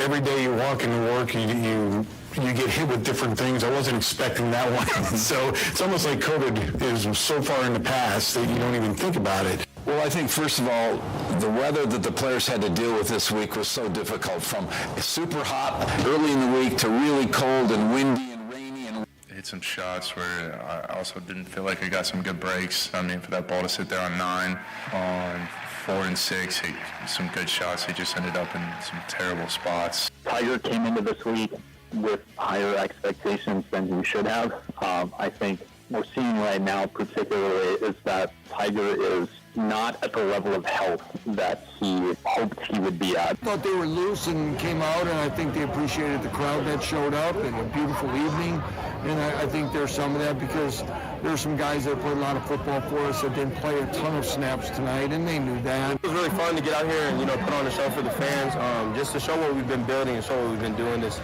every day you walk into work, you get hit with different things. I wasn't expecting that one. So it's almost like COVID is so far in the past that you don't even think about it. Well, I think, first of all, the weather that the players had to deal with this week was so difficult, from super hot early in the week to really cold and windy and rainy. And hit some shots where I also didn't feel like I got some good breaks. I mean, for that ball to sit there on 9, on 4 and 6, some good shots. He just ended up in some terrible spots. Tiger came into this week with higher expectations than he should have. I think we're seeing right now particularly is that Tiger is not at the level of health that he hoped he would be at. I thought they were loose and came out, and I think they appreciated the crowd that showed up and a beautiful evening. And I think there's some of that because there are some guys that played a lot of football for us that didn't play a ton of snaps tonight, and they knew that. It was really fun to get out here and, put on a show for the fans, just to show what we've been building and show what we've been doing this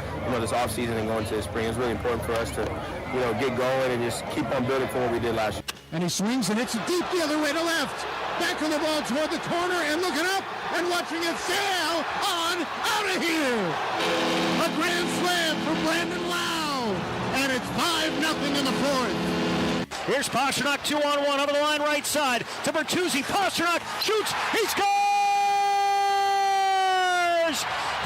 off season and going to the spring. It's really important for us to, get going and just keep on building from what we did last year. And he swings and it's deep the other way to left. Back on the ball toward the corner and looking up and watching it sail on out of here. A grand slam for Brandon Lau. And it's 5-0 in the fourth. Here's Pasternak 2-on-1 over the line right side to Bertuzzi. Pasternak shoots. He scores!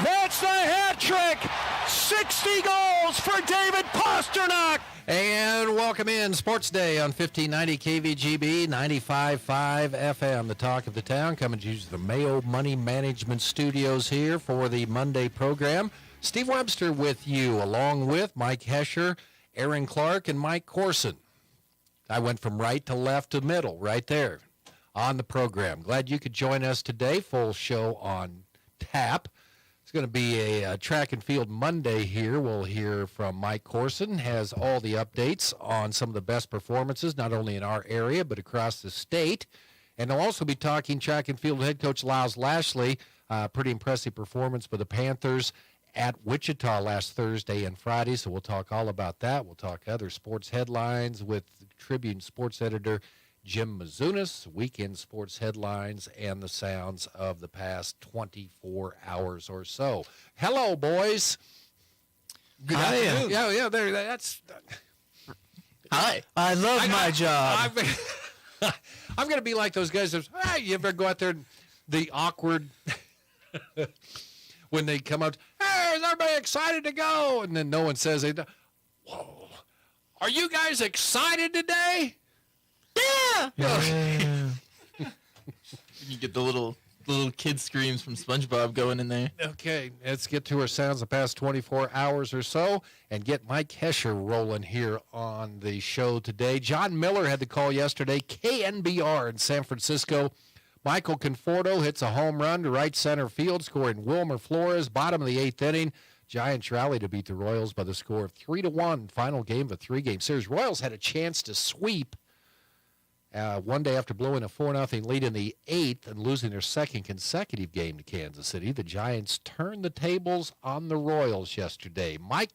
That's the hat trick. 60 goals for David Pasternak. And welcome in Sports Day on 1590 KVGB, 95.5 FM, the talk of the town, coming to you from the Mayo Money Management Studios here for the Monday program. Steve Webster with you, along with Mike Hesher, Aaron Clark, and Mike Corson. I went from right to left to middle, right there on the program. Glad you could join us today. Full show on tap. It's going to be a track and field Monday here. We'll hear from Mike Corson, has all the updates on some of the best performances, not only in our area, but across the state. And he'll also be talking track and field head coach Lyles Lashley. Pretty impressive performance for the Panthers at Wichita last Thursday and Friday, so we'll talk all about that. We'll talk other sports headlines with Tribune sports editor Jim Mazunas, weekend sports headlines, and the sounds of the past 24 hours or so. Hello, boys. Good afternoon. Yeah, there. That's. Hi. I love my job. I'm going to be like those guys. Hey, you ever go out there, the awkward, when they come out, hey, is everybody excited to go? And then no one says it. Whoa. Are you guys excited today? Yeah. You get the little kid screams from SpongeBob going in there. Okay, let's get to our sounds the past 24 hours or so and get Mike Hesher rolling here on the show today. John Miller had the call yesterday, KNBR in San Francisco. Michael Conforto hits a home run to right center field, scoring Wilmer Flores, bottom of the 8th inning. Giants rally to beat the Royals by the score of 3-1, final game of a 3-game series. Royals had a chance to sweep one day after blowing a 4-0 lead in the 8th and losing their second consecutive game to Kansas City. The Giants turned the tables on the Royals yesterday. Mike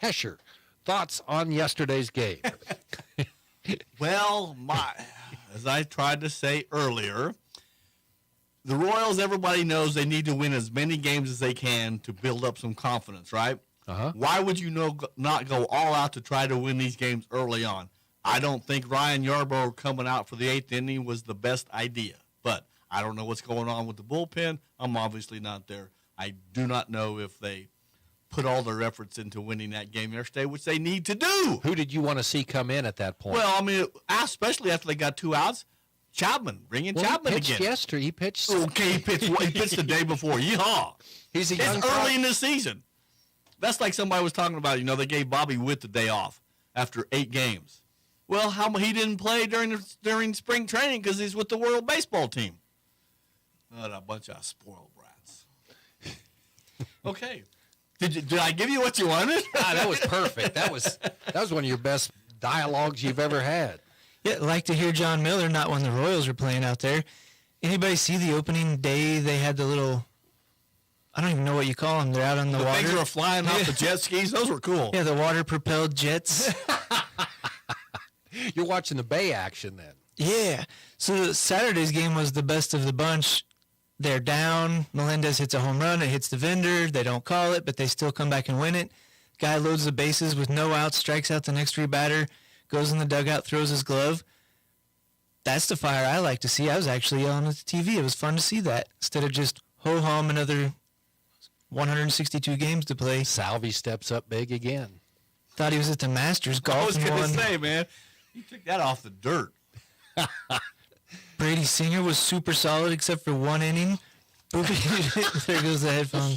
Hesher, thoughts on yesterday's game? Well, as I tried to say earlier, the Royals, everybody knows they need to win as many games as they can to build up some confidence, right? Uh-huh. Why would you not go all out to try to win these games early on? I don't think Ryan Yarbrough coming out for the 8th inning was the best idea, but I don't know what's going on with the bullpen. I'm obviously not there. I do not know if they put all their efforts into winning that game yesterday, which they need to do. Who did you want to see come in at that point? Well, I mean, especially after they got 2 outs, Chapman, bring in Chapman he pitched again. Yesterday, he pitched. Okay, he pitched the day before. Yeehaw! It's early in the season. That's like somebody was talking about. They gave Bobby Witt the day off after 8 games. Well, he didn't play during spring training because he's with the World Baseball team. What a bunch of spoiled brats. Okay, did I give you what you wanted? That was perfect. That was one of your best dialogues you've ever had. Yeah, like to hear John Miller, not when the Royals were playing out there. Anybody see the opening day? They had the little, I don't even know what you call them. They're out on the water. Things were flying off the jet skis. Those were cool. Yeah, the water-propelled jets. You're watching the Bay action then. Yeah. So Saturday's game was the best of the bunch they're down. Melendez hits a home run. It hits the vendor. They don't call it, but they still come back and win it. Guy loads the bases with no outs, strikes out the next three batter, goes in the dugout, throws his glove. That's the fire I like to see. I was actually yelling at the TV. It was fun to see that instead of just ho-hum another 162 games to play. Salvi steps up big again. Thought he was at the Masters I golf. was going to say, man, he took that off the dirt. Brady Singer was super solid except for one inning. There goes the headphones.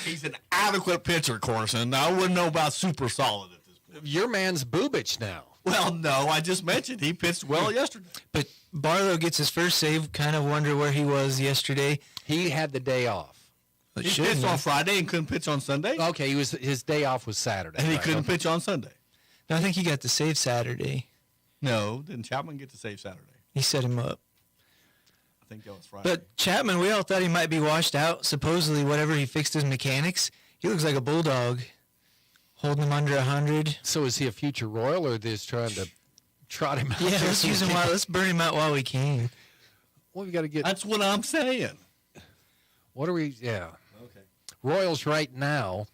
He's an adequate pitcher, Corson. I wouldn't know about super solid at this point. Your man's Bubich now. Well, no, I just mentioned he pitched well yesterday. But Barlow gets his first save. Kind of wonder where he was yesterday. He had the day off. He pitched on Friday and couldn't pitch on Sunday. Okay, his day off was Saturday. And he right? couldn't pitch on Sunday. No, I think he got the save Saturday. No, didn't Chapman get to save Saturday? He set him up. I think that was Friday. But Chapman, we all thought he might be washed out. Supposedly, whatever he fixed his mechanics, he looks like a bulldog, holding him under 100. So is he a future Royal, or just trying to trot him out? Yeah, there let's so use we him can- while. Let's burn him out while we can. Well, we got to get. That's what I'm saying. What are we? Yeah. Okay. Royals right now.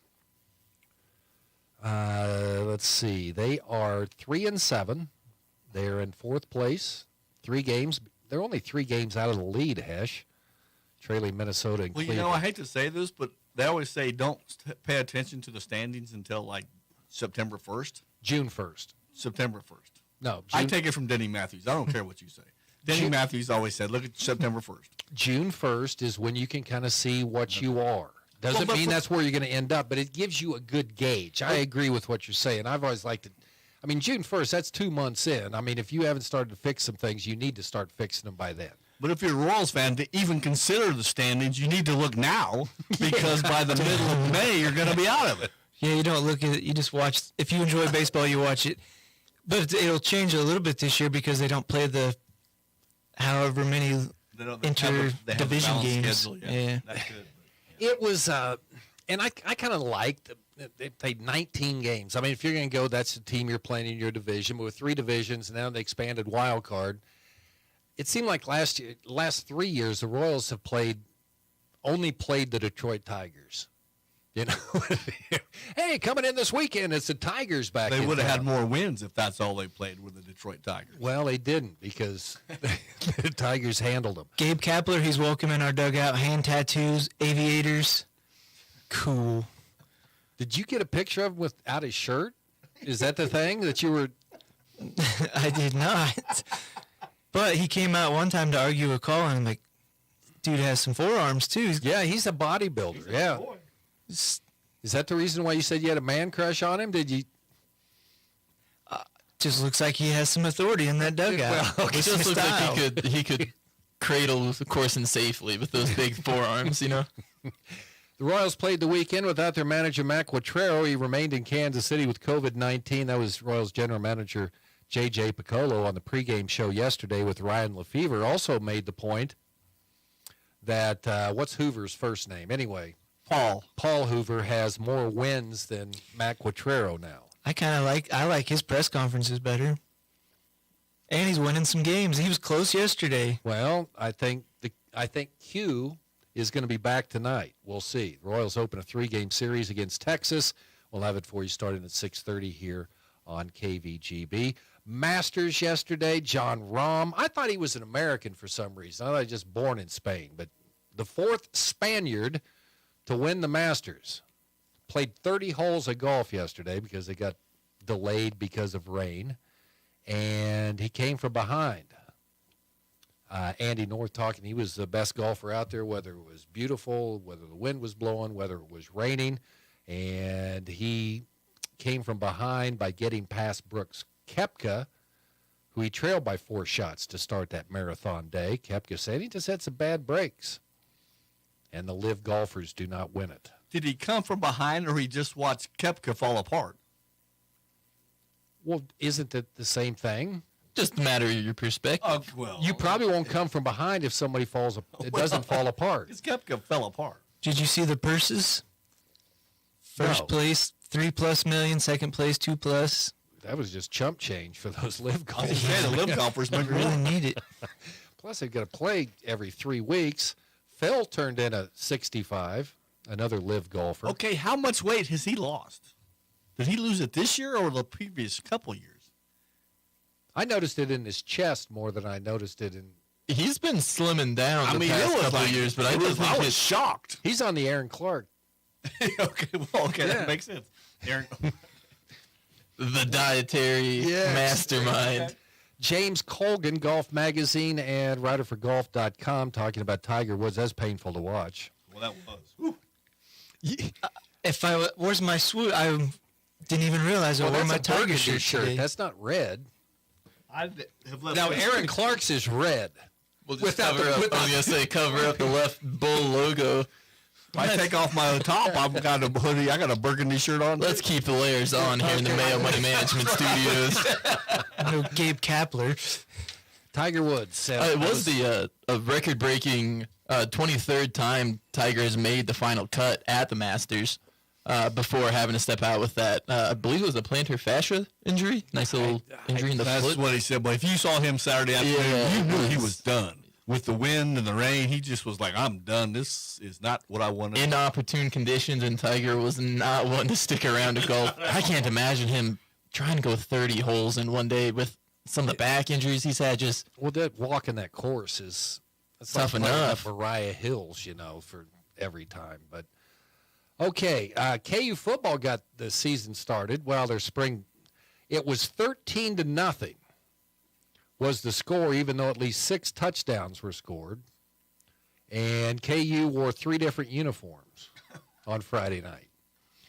Let's see. They are 3-7. They're in fourth place. 3 games. They're only 3 games out of the lead. Hesh, trailing Minnesota and Well, Cleveland. I hate to say this, but they always say don't pay attention to the standings until like September 1st. June 1st. September 1st. No, I June, take it from Denny Matthews. I don't care what you say. Denny Matthews always said, look at September 1st. June 1st is when you can kind of see what you are. Doesn't but mean for- that's where you're going to end up, but it gives you a good gauge. I agree with what you're saying. I've always liked it. I mean, June 1st, that's 2 months in. I mean, if you haven't started to fix some things, you need to start fixing them by then. But if you're a Royals fan, to even consider the standings, you need to look now because by the middle of May, you're going to be out of it. Yeah, you don't look at it. You just watch. If you enjoy baseball, you watch it. But it'll change a little bit this year because they don't play the however many They have a inter-division balanced games. schedule, Yeah. That's good. It was, and I kind of liked, they played 19 games. I mean, if you're going to go, that's the team you're playing in your division. But with 3 divisions, now they expanded wild card. It seemed like last 3 years, the Royals have only played the Detroit Tigers. You know, hey, coming in this weekend, it's the Tigers back. They in would have had town. more wins if that's all they played with the Detroit Tigers. Well, they didn't because the Tigers handled them. Gabe Kapler, he's welcome in our dugout. Hand tattoos, aviators. Cool. Did you get a picture of him without his shirt? Is that the thing that you were? I did not. But he came out one time to argue a call, and I'm like, dude has some forearms, too. Yeah, he's a bodybuilder. Yeah. Is that the reason why you said you had a man crush on him? Did you? Just looks like he has some authority in that dugout. Well, It just looks like he could cradle Corson safely with those big forearms, you know. The Royals played the weekend without their manager, Matt Quatrero. He remained in Kansas City with COVID-19. That was Royals general manager J.J. Piccolo on the pregame show yesterday with Ryan Lefevre. Also made the point that, what's Hoover's first name? Anyway, Paul Hoover has more wins than Matt Quatrero now. I like his press conferences better. And he's winning some games. He was close yesterday. Well, I think Q is going to be back tonight. We'll see. The Royals open a 3-game series against Texas. We'll have it for you starting at 6:30 here on KVGB. Masters yesterday, John Rahm. I thought he was an American for some reason. I thought he was just born in Spain. But the 4th Spaniard to win the Masters. Played 30 holes of golf yesterday because they got delayed because of rain. And he came from behind. Andy North talking, he was the best golfer out there, whether it was beautiful, whether the wind was blowing, whether it was raining. And he came from behind by getting past Brooks Koepka, who he trailed by 4 shots to start that marathon day. Koepka said he just had some bad breaks. And the live golfers do not win it. Did he come from behind or he just watched Koepka fall apart? Well, isn't it the same thing? Just a matter of your perspective. Well, You probably won't come from behind if somebody it doesn't fall apart. Because Koepka fell apart. Did you see the purses? First No. place, $3+ million. Second place, $2+. That was just chump change for those live I was golfers. saying the live golfers maybe Really need it. Plus, they've got to play every 3 weeks. Phil turned in a 65, another live golfer. Okay, how much weight has he lost? Did he lose it this year or the previous couple years? I noticed it in his chest more than I noticed it in. He's been slimming down the past couple of years, but I was shocked. He's on the Aaron Clark. Okay, that makes sense. Aaron. The dietary mastermind. Okay. James Colgan, Golf Magazine and writer for golf.com, talking about Tiger Woods. That's painful to watch. Well, that was. Where's my swoop? I didn't even realize I wore my that's a Tiger burgundy shirt shirt. today. That's not red. I have left. Now, Aaron Clark's is red. We'll just cover up. I was going to say cover up the left bull logo. If I take off my top, I've got a hoodie. I got a burgundy shirt on. Let's keep the layers on here in the Mayo Money Management Studios. No Gabe Kapler. Tiger Woods. It was the a record-breaking 23rd time Tiger has made the final cut at the Masters before having to step out with that. I believe it was a plantar fascia injury. Nice little injury in the foot. That's what he said. But if you saw him Saturday afternoon, you knew he was done. With the wind and the rain, he just was like, I'm done. This is not what I wanted. Inopportune conditions, and Tiger was not one to stick around to golf. I can't imagine him trying to go 30 holes in one day with some of the back injuries he's had. Just that walking that course is tough like playing enough. at Mariah Hills, for every time. But okay, KU football got the season started. Well, their spring, it was 13-0. Was the score, even though at least 6 touchdowns were scored. And KU wore 3 different uniforms on Friday night.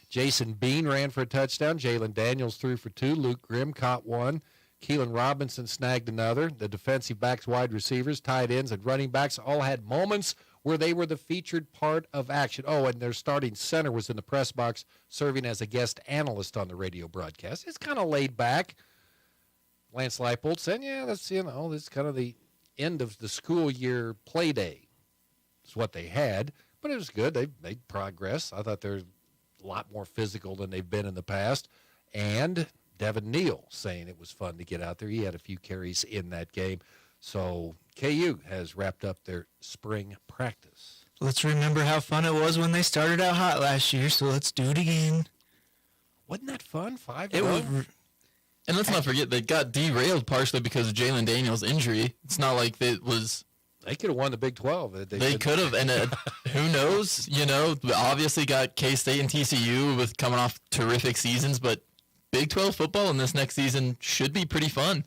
Jason Bean ran for a touchdown. Jalen Daniels threw for 2. Luke Grimm caught 1. Keelan Robinson snagged another. The defensive backs, wide receivers, tight ends, and running backs all had moments where they were the featured part of action. Oh, and their starting center was in the press box serving as a guest analyst on the radio broadcast. It's kind of laid back. Lance Leipold said, that's, this is kind of the end of the school year play day. Is what they had, but it was good. They made progress. I thought they're a lot more physical than they've been in the past. And Devin Neal saying it was fun to get out there. He had a few carries in that game. So KU has wrapped up their spring practice. Let's remember how fun it was when they started out hot last year, so let's do it again. Wasn't that fun? 5 It was. And let's not forget they got derailed partially because of Jalen Daniels' injury. It's not like it was. They could have won the Big 12. They could have, and who knows? Obviously got K-State and TCU with coming off terrific seasons, but Big 12 football in this next season should be pretty fun,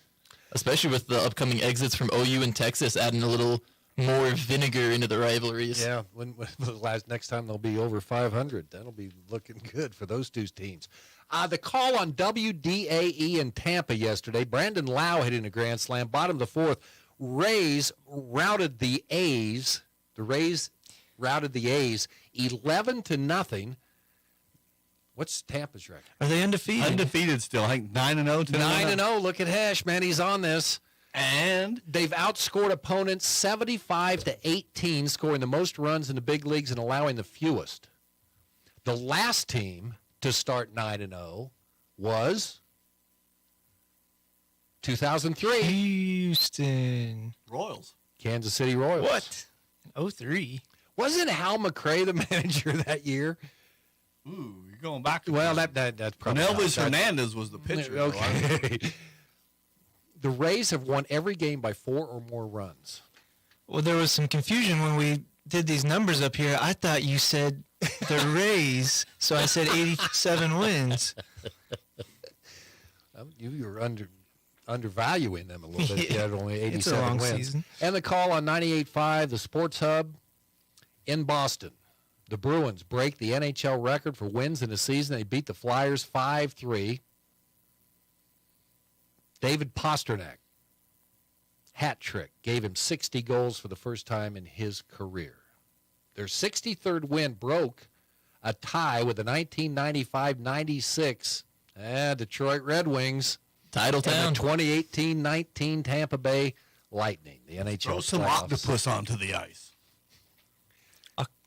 especially with the upcoming exits from OU and Texas, adding a little more vinegar into the rivalries. Yeah, next time they'll be over 500. That'll be looking good for those 2 teams. The call on WDAE in Tampa yesterday. Brandon Lau hitting a grand slam, bottom of the 4th. Rays routed the A's. The Rays routed the A's 11-0. What's Tampa's record? Are they undefeated? Undefeated still. I think 9-0. 9-0. Look at Hesh, man. He's on this. And they've outscored opponents 75-18, scoring the most runs in the big leagues and allowing the fewest. The last team to start 9-0 was 2003. Houston Royals. Kansas City Royals. What? 03. Wasn't Hal McRae the manager that year? Ooh, you're going back to well, that's probably when Elvis Hernandez was the pitcher. Okay. The Rays have won every game by 4 or more runs. Well, there was some confusion when we did these numbers up here. I thought you said the Rays, so I said 87 wins. You were undervaluing them a little bit. Yeah, You had only 87 it's a long wins. season. And the call on 98.5, the Sports Hub in Boston. The Bruins break the NHL record for wins in a season. They beat the Flyers 5-3. David Pasternak, hat trick, gave him 60 goals for the first time in his career. Their 63rd win broke a tie with the 1995-96 Detroit Red Wings. Title town. And the 2018-19 Tampa Bay Lightning, the NHL Throw some playoffs. octopus onto the ice.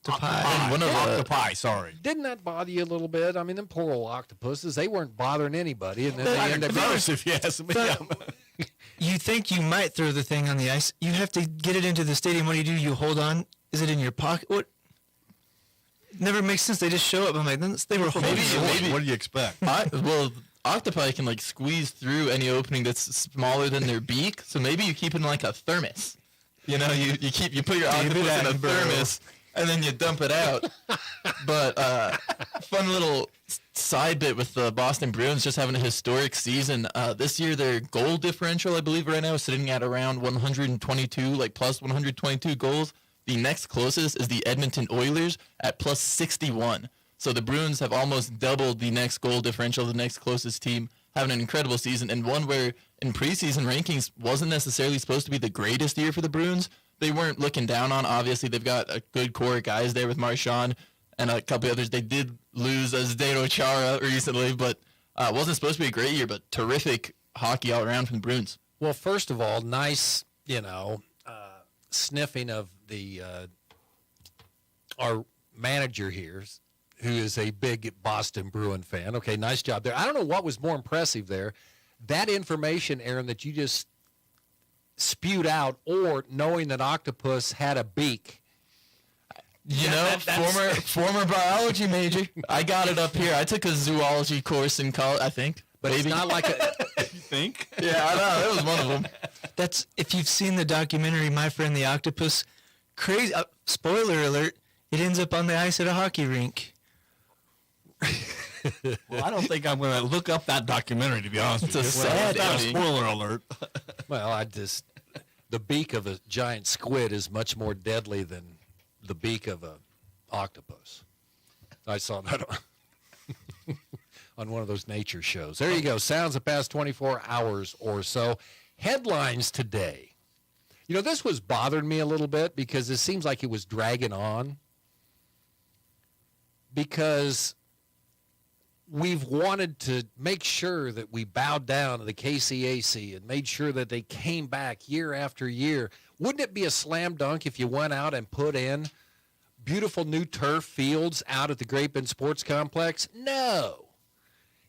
Octopi. Sorry. Didn't that bother you a little bit? I mean, them poor old octopuses, they weren't bothering anybody. And then they ended up Gross, if you ask me. You think you might throw the thing on the ice. You have to get it into the stadium. What do? You hold on? Is it in your pocket? What? Never makes sense. They just show up. I'm like, they were holding it. What do you expect? Well, octopi can like squeeze through any opening that's smaller than their beak. So maybe you keep it in like a thermos. You know, you put your octopus in a thermos and then you dump it out. But fun little side bit with the Boston Bruins just having a historic season. This year their goal differential, I believe, right now is sitting at around 122, like plus 122 goals. The next closest is the Edmonton Oilers at plus 61. So the Bruins have almost doubled the next goal differential, the next closest team, having an incredible season, and one where in preseason rankings wasn't necessarily supposed to be the greatest year for the Bruins. They weren't looking down on. Obviously, they've got a good core of guys there with Marchand and a couple others. They did lose Zdeno Chara recently, but it wasn't supposed to be a great year, but terrific hockey all around from the Bruins. Well, first of all, nice, sniffing of the our manager here, who is a big Boston Bruin fan. Okay, nice job there. I don't know what was more impressive there, that information, Aaron, that you just spewed out, or knowing that octopus had a beak. Former biology major. I got it up here. I took a zoology course in college, I think. But maybe. It's not like a... You think? Yeah, I know. It was one of them. That's, if you've seen the documentary My Friend the Octopus, crazy, spoiler alert, it ends up on the ice at a hockey rink. Well, I don't think I'm going to look up that documentary, to be honest with you. It's a sad ending. Spoiler alert. Well, the beak of a giant squid is much more deadly than the beak of a octopus. I saw that on one of those nature shows. There you go. Sounds the past 24 hours or so. Headlines today. This was bothering me a little bit because it seems like it was dragging on. Because we've wanted to make sure that we bowed down to the KCAC and made sure that they came back year after year. Wouldn't it be a slam dunk if you went out and put in beautiful new turf fields out at the Great Bend Sports Complex? No.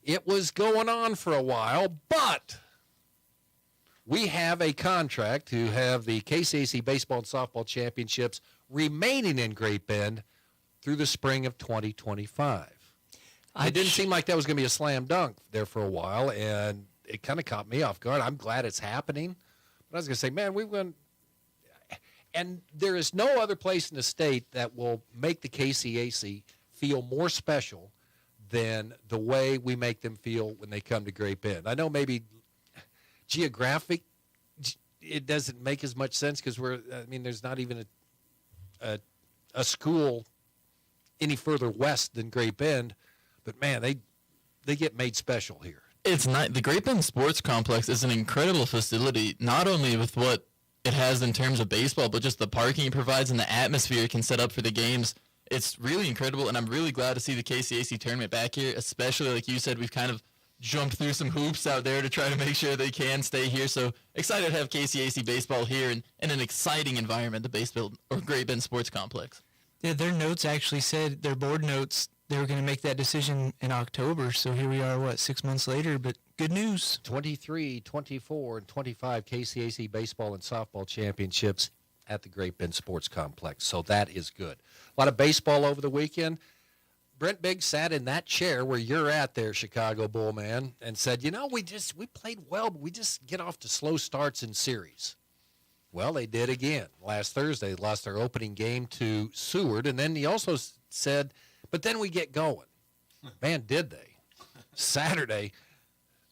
It was going on for a while, but we have a contract to have the KCAC Baseball and Softball Championships remaining in Great Bend through the spring of 2025. It didn't seem like that was going to be a slam dunk there for a while, and it kind of caught me off guard. I'm glad it's happening. But I was going to say, man, we went, and there is no other place in the state that will make the KCAC feel more special than the way we make them feel when they come to Great Bend. I know maybe geographic, it doesn't make as much sense because there's not even a school any further west than Great Bend. But, man, they get made special here. It's not. The Great Bend Sports Complex is an incredible facility, not only with what it has in terms of baseball, but just the parking it provides and the atmosphere it can set up for the games. It's really incredible, and I'm really glad to see the KCAC tournament back here, especially, like you said, we've kind of jumped through some hoops out there to try to make sure they can stay here. So excited to have KCAC baseball here in an exciting environment, the baseball or Great Bend Sports Complex. Yeah, their notes actually said, their board notes, they were going to make that decision in October. So here we are, 6 months later, but good news. 23, 24, and 25 KCAC baseball and softball championships at the Great Bend Sports Complex. So that is good. A lot of baseball over the weekend. Brent Biggs sat in that chair where you're at there, Chicago Bull man, and said, we played well, but we just get off to slow starts in series. Well, they did again. Last Thursday, they lost their opening game to Seward, and then he also said, but then we get going. Man, did they. Saturday,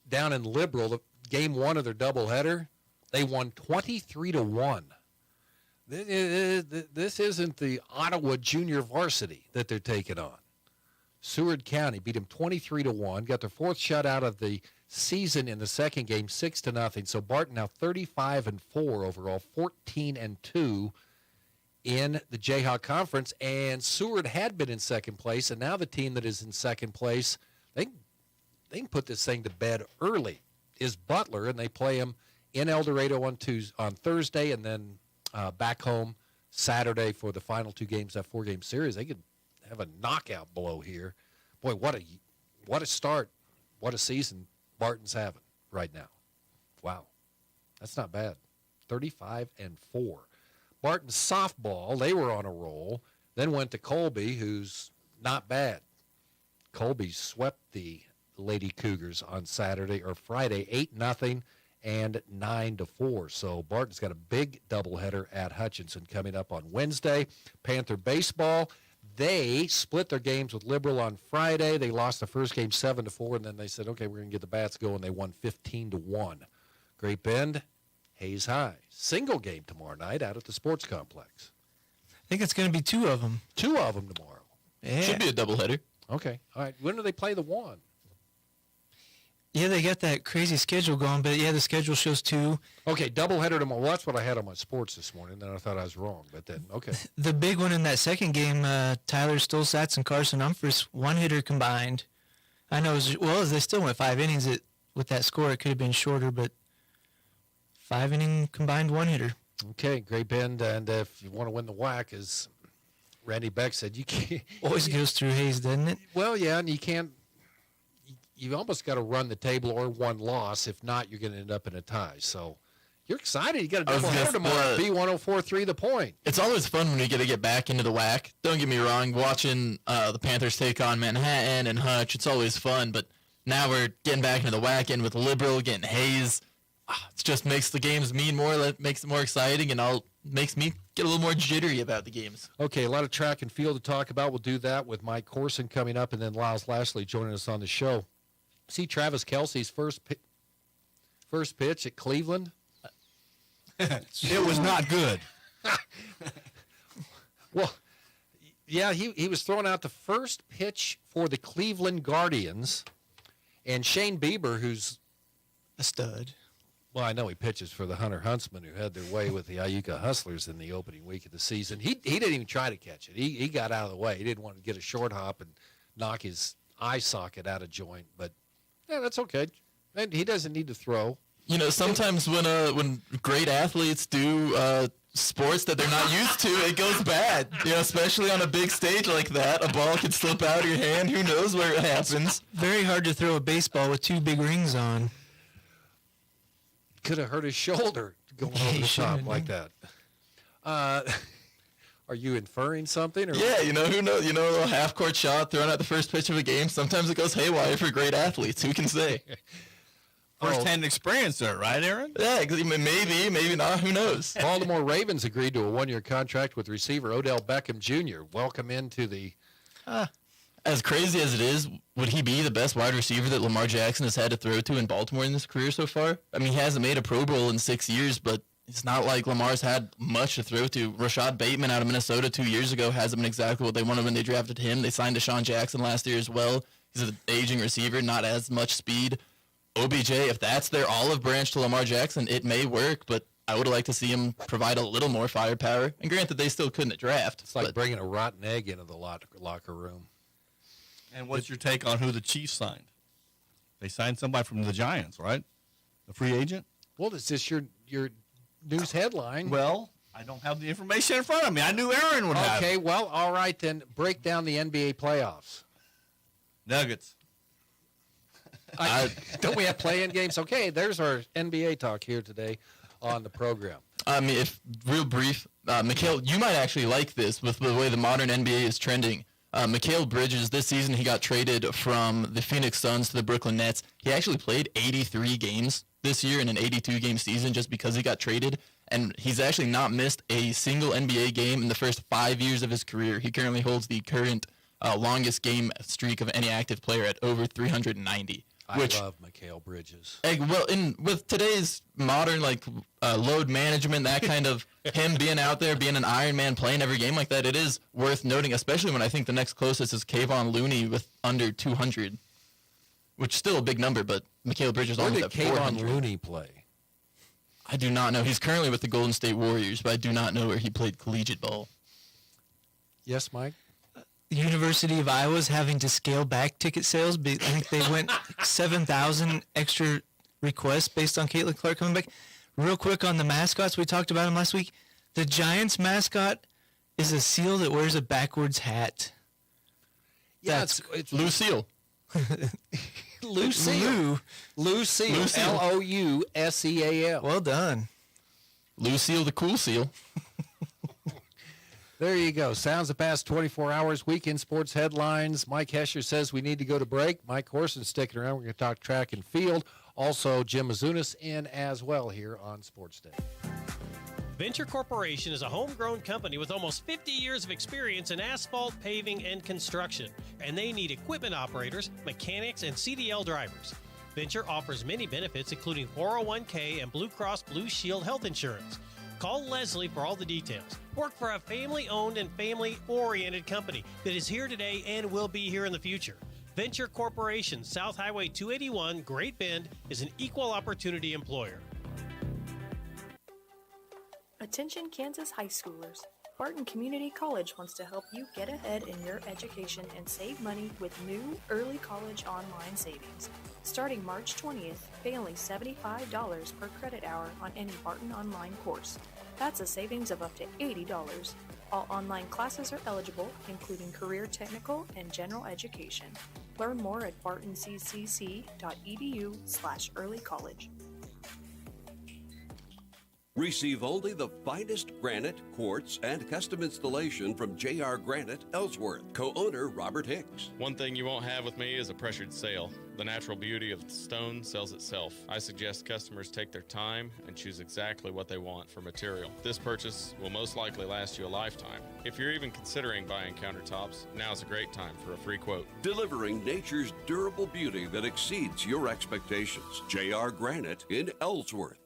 down in Liberal, game one of their doubleheader, they won 23-1. This isn't the Ottawa junior varsity that they're taking on. Seward County beat them 23-1, got their fourth shutout of the season in the second game, 6-0. So Barton now 35-4 overall, 14-2 in the Jayhawk Conference. And Seward had been in second place, and now the team that is in second place, they can put this thing to bed early, is Butler, and they play them in El Dorado on Thursday, and then back home Saturday for the final two games of that four-game series. They could have a knockout blow here. Boy, what a start, what a season Barton's having right now. Wow. That's not bad. 35-4. Barton softball, they were on a roll. Then went to Colby, who's not bad. Colby swept the Lady Cougars on Friday, 8-0 and 9-4. So Barton's got a big doubleheader at Hutchinson coming up on Wednesday. Panther baseball, they split their games with Liberal on Friday. They lost the first game 7-4, and then they said, okay, we're going to get the bats going. They won 15-1. Great Bend, Hayes High. Single game tomorrow night out at the sports complex. I think it's going to be 2 of them. 2 of them tomorrow. Yeah. Should be a doubleheader. Okay. All right. When do they play the one? Yeah, they got that crazy schedule going, but yeah, the schedule shows 2. Okay, doubleheader tomorrow. Well, that's what I had on my sports this morning. Then I thought I was wrong, but then, okay. The big one in that second game, Tyler Stolzatz and Carson Humphreys, 1-hitter combined. I know, they still went 5 innings. With that score, it could have been shorter, but 5-inning combined 1-hitter. Okay, Great Bend, and if you want to win the WAC, as Randy Beck said, you can't. Always goes through Hayes, doesn't it? Well, yeah, and you can't. You almost got to run the table or 1 loss. If not, you're going to end up in a tie. So you're excited. You got a doubleheader tomorrow. B104.3 The Point. It's always fun when you get back into the WAC. Don't get me wrong. Watching the Panthers take on Manhattan and Hutch, it's always fun. But now we're getting back into the WAC and with Liberal, getting Hayes. It just makes the games mean more, makes it more exciting, and makes me get a little more jittery about the games. Okay, a lot of track and field to talk about. We'll do that with Mike Corson coming up, and then Lyles Lashley joining us on the show. See Travis Kelce's first pitch at Cleveland. It was not good. Well, yeah, he was throwing out the first pitch for the Cleveland Guardians, and Shane Bieber, who's a stud. Well, I know he pitches for the Hunter Huntsmen, who had their way with the Iuka Hustlers in the opening week of the season. He didn't even try to catch it. He got out of the way. He didn't want to get a short hop and knock his eye socket out of joint. But yeah, that's okay. And he doesn't need to throw. You know, sometimes when great athletes do sports that they're not used to, it goes bad. You know, especially on a big stage like that, a ball could slip out of your hand. Who knows where it happens? Very hard to throw a baseball with 2 big rings on. Could have hurt his shoulder going over the top like that. Are you inferring something? Or Yeah, you know, who knows? You know, a little half-court shot thrown at the first pitch of a game. Sometimes it goes haywire for great athletes. Who can say? First-hand experience there, right, Aaron? Yeah, maybe not. Who knows? Baltimore Ravens agreed to a 1-year contract with receiver Odell Beckham Jr. Welcome into the... As crazy as it is, would he be the best wide receiver that Lamar Jackson has had to throw to in Baltimore in his career so far? I mean, he hasn't made a Pro Bowl in 6 years, but it's not like Lamar's had much to throw to. Rashad Bateman out of Minnesota 2 years ago hasn't been exactly what they wanted when they drafted him. They signed Deshaun Jackson last year as well. He's an aging receiver, not as much speed. OBJ, if that's their olive branch to Lamar Jackson, it may work, but I would like to see him provide a little more firepower. And granted, they still couldn't at draft. It's like bringing a rotten egg into the locker room. And what's your take on who the Chiefs signed? They signed somebody from the Giants, right? A free agent? Well, is this your news headline? Well, I don't have the information in front of me. I knew Aaron would have. Okay, well, all right then. Break down the NBA playoffs. Nuggets. Don't we have play-in games? Okay, there's our NBA talk here today on the program. I mean, if real brief, Mikal, you might actually like this with the way the modern NBA is trending. Mikal Bridges, this season he got traded from the Phoenix Suns to the Brooklyn Nets. He actually played 83 games this year in an 82-game season just because he got traded, and he's actually not missed a single NBA game in the first 5 years of his career. He currently holds the current longest game streak of any active player at over 390. I love Mikal Bridges. Well, with today's modern load management, that kind of him being out there, being an Iron Man, playing every game like that, it is worth noting, especially when I think the next closest is Kayvon Looney with under 200, which is still a big number, but Mikal Bridges almost at 400. Where did Kayvon Looney play? I do not know. He's currently with the Golden State Warriors, but I do not know where he played collegiate ball. Yes, Mike? The University of Iowa is having to scale back ticket sales. I think they went 7,000 extra requests based on Caitlin Clark coming back. Real quick on the mascots, we talked about them last week. The Giants mascot is a seal that wears a backwards hat. Yeah, it's Lucille. Lucille. Lucille. Louseal. Well done. Lucille the cool seal. There you go. Sounds the past 24 hours. Weekend sports headlines. Mike Hesher says we need to go to break. Mike Horson's sticking around. We're going to talk track and field. Also, Jim Azunas in as well here on Sports Day. Venture Corporation is a homegrown company with almost 50 years of experience in asphalt, paving, and construction. And they need equipment operators, mechanics, and CDL drivers. Venture offers many benefits, including 401k and Blue Cross Blue Shield health insurance. Call Leslie for all the details. Work for a family-owned and family-oriented company that is here today and will be here in the future. Venture Corporation, South Highway 281, Great Bend, is an equal opportunity employer. Attention Kansas high schoolers. Barton Community College wants to help you get ahead in your education and save money with new early college online savings. Starting March 20th, pay only $75 per credit hour on any Barton online course. That's a savings of up to $80. All online classes are eligible, including career technical and general education. Learn more at bartonccc.edu/earlycollege. Receive only the finest granite, quartz, and custom installation from J.R. Granite, Ellsworth. Co-owner Robert Hicks. One thing you won't have with me is a pressured sale. The natural beauty of the stone sells itself. I suggest customers take their time and choose exactly what they want for material. This purchase will most likely last you a lifetime. If you're even considering buying countertops, now's a great time for a free quote. Delivering nature's durable beauty that exceeds your expectations. J.R. Granite in Ellsworth.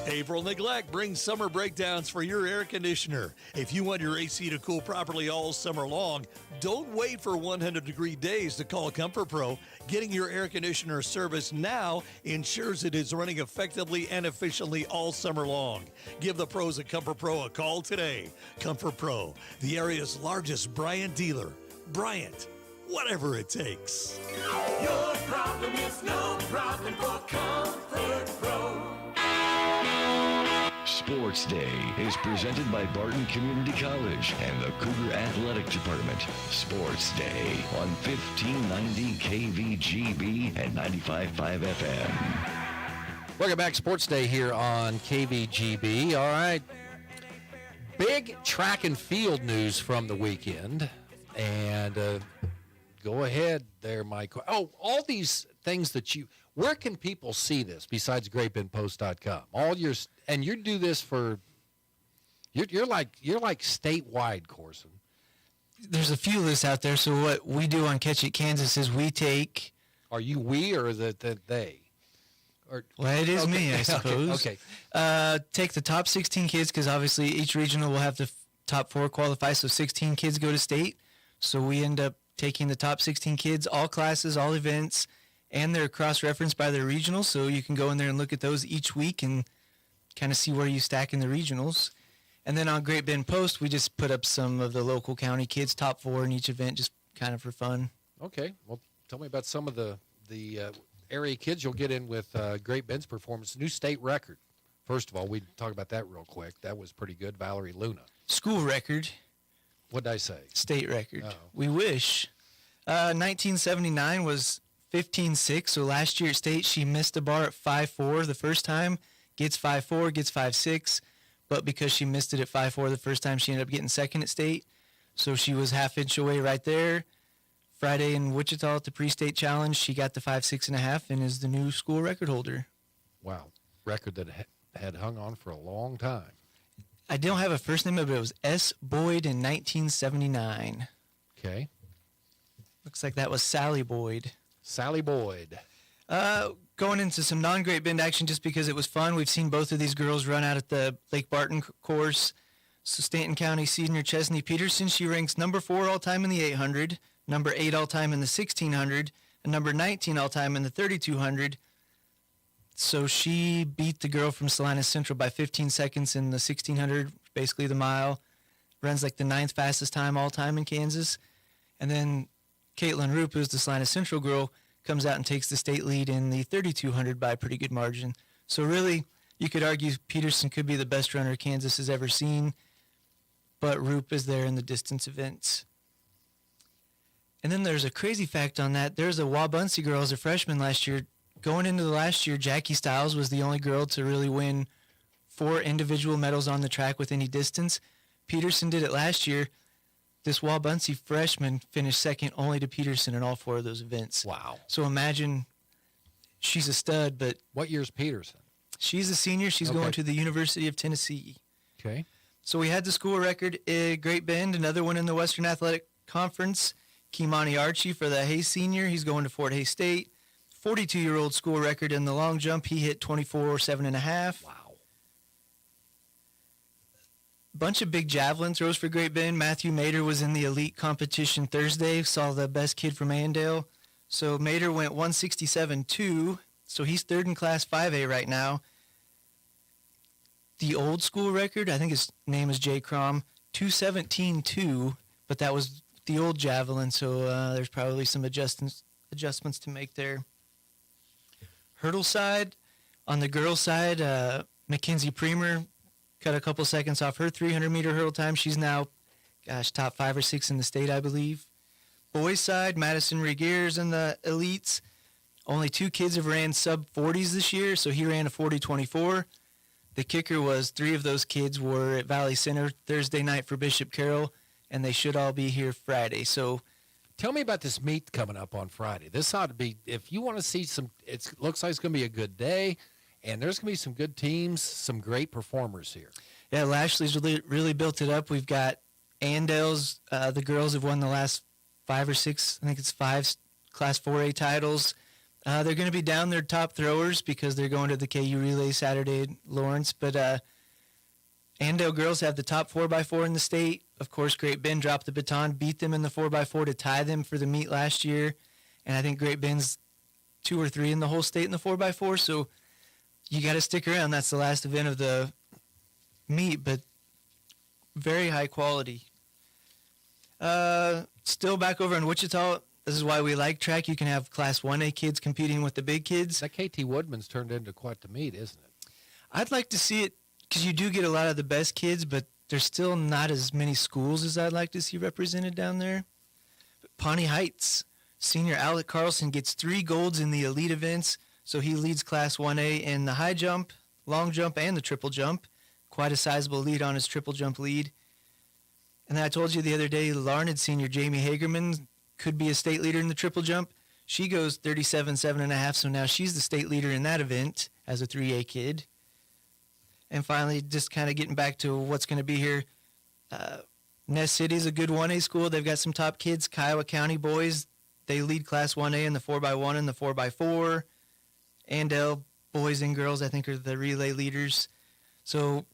April Neglect brings summer breakdowns for your air conditioner. If you want your AC to cool properly all summer long, don't wait for 100-degree days to call Comfort Pro. Getting your air conditioner serviced now ensures it is running effectively and efficiently all summer long. Give the pros at Comfort Pro a call today. Comfort Pro, the area's largest Bryant dealer. Bryant, whatever it takes. Your problem is no problem for Comfort Pro. Sports Day is presented by Barton Community College and the Cougar Athletic Department. Sports Day on 1590 KVGB and 95.5 FM. Welcome back. Sports Day here on KVGB. All right. Big track and field news from the weekend. And go ahead there, Mike. Oh, all these things that you... Where can people see this besides GreatBendPost.com? All your... And you do this for, you're like statewide, Corson. There's a few lists out there. So what we do on Catch It Kansas is we take. Are you we or is it they? Or, well, it is me, I suppose. Okay. Take the top 16 kids because obviously each regional will have the top 4 qualify. So 16 kids go to state. So we end up taking the top 16 kids, all classes, all events, and they're cross-referenced by their regionals. So you can go in there and look at those each week and kind of see where you stack in the regionals. And then on Great Bend Post, we just put up some of the local county kids, top 4 in each event, just kind of for fun. Okay. Well, tell me about some of the area kids you'll get in with Great Bend's performance. New state record. First of all, we talk about that real quick. That was pretty good. Valerie Luna. School record. What'd I say? State record. Oh. We wish. 1979 was 15.6, so last year at state she missed the bar at 5.4 the first time. Gets 5.4, gets 5.6, but because she missed it at 5.4 the first time, she ended up getting second at state. So she was half-inch away right there. Friday in Wichita at the pre-state challenge, she got the 5.6.5 and is the new school record holder. Wow. Record that had hung on for a long time. I don't have a first name, but it was S. Boyd in 1979. Okay. Looks like that was Sally Boyd. Sally Boyd. Going into some non-Great Bend action just because it was fun. We've seen both of these girls run out at the Lake Barton course. So Stanton County senior Chesney Peterson, she ranks number 4 all-time in the 800, number 8 all-time in the 1600, and number 19 all-time in the 3200. So she beat the girl from Salinas Central by 15 seconds in the 1600, basically the mile. Runs like the 9th fastest time all-time in Kansas. And then Caitlin Roop, who's the Salinas Central girl, comes out and takes the state lead in the 3200 by a pretty good margin. So really, you could argue Peterson could be the best runner Kansas has ever seen, but Roop is there in the distance events. And then there's a crazy fact on that. There's a Wabaunsee girl as a freshman last year. Going into the last year, Jackie Stiles was the only girl to really win 4 individual medals on the track with any distance. Peterson did it last year. This Wabaunsee freshman finished second only to Peterson in all 4 of those events. Wow. So imagine she's a stud, but... What year's Peterson? She's a senior. She's going to the University of Tennessee. Okay. So we had the school record at Great Bend, another one in the Western Athletic Conference. Kimani Archie for the Hayes senior. He's going to Fort Hays State. 42-year-old school record in the long jump. He hit 24.7.5. Wow. Bunch of big javelin throws for Great Bend. Matthew Mader was in the elite competition Thursday. Saw the best kid from Andale. So Mader went 167.2. So he's third in Class 5A right now. The old school record, I think his name is Jay Crom, 217.2, but that was the old javelin, so there's probably some adjustments to make there. Hurdle side, on the girls' side, Mackenzie Premer cut a couple seconds off her 300-meter hurdle time. She's now, top 5 or 6 in the state, I believe. Boys' side, Madison Regere's in the elites. Only 2 kids have ran sub-40s this year, so he ran a 40.24. The kicker was 3 of those kids were at Valley Center Thursday night for Bishop Carroll, and they should all be here Friday. So tell me about this meet coming up on Friday. This ought to be, if you want to see some, it looks like it's going to be a good day, and there's going to be some good teams, some great performers here. Yeah, Lashley's really built it up. We've got Andale's, the girls have won the last 5 or 6, I think it's 5 Class 4A titles. They're going to be down their top throwers because they're going to the KU Relay Saturday at Lawrence. But Andale girls have the top 4x4 in the state. Of course, Great Bend dropped the baton, beat them in the 4x4 to tie them for the meet last year. And I think Great Bend's 2 or 3 in the whole state in the 4x4. So you got to stick around. That's the last event of the meet, but very high quality. Still back over in Wichita. This is why we like track. You can have Class 1A kids competing with the big kids. That KT Woodman's turned into quite the meet, isn't it? I'd like to see it because you do get a lot of the best kids, but there's still not as many schools as I'd like to see represented down there. But Pawnee Heights, senior Alec Carlson gets 3 golds in the elite events, so he leads Class 1A in the high jump, long jump, and the triple jump. Quite a sizable lead on his triple jump lead. And then I told you the other day, Larned senior Jamie Hagerman could be a state leader in the triple jump. She goes 37.7.5, so now she's the state leader in that event as a 3A kid. And finally, just kind of getting back to what's going to be here, Ness City is a good 1A school. They've got some top kids. Kiowa County boys, they lead Class 1A in the 4x1 and the 4x4. Andale boys and girls, I think, are the relay leaders. So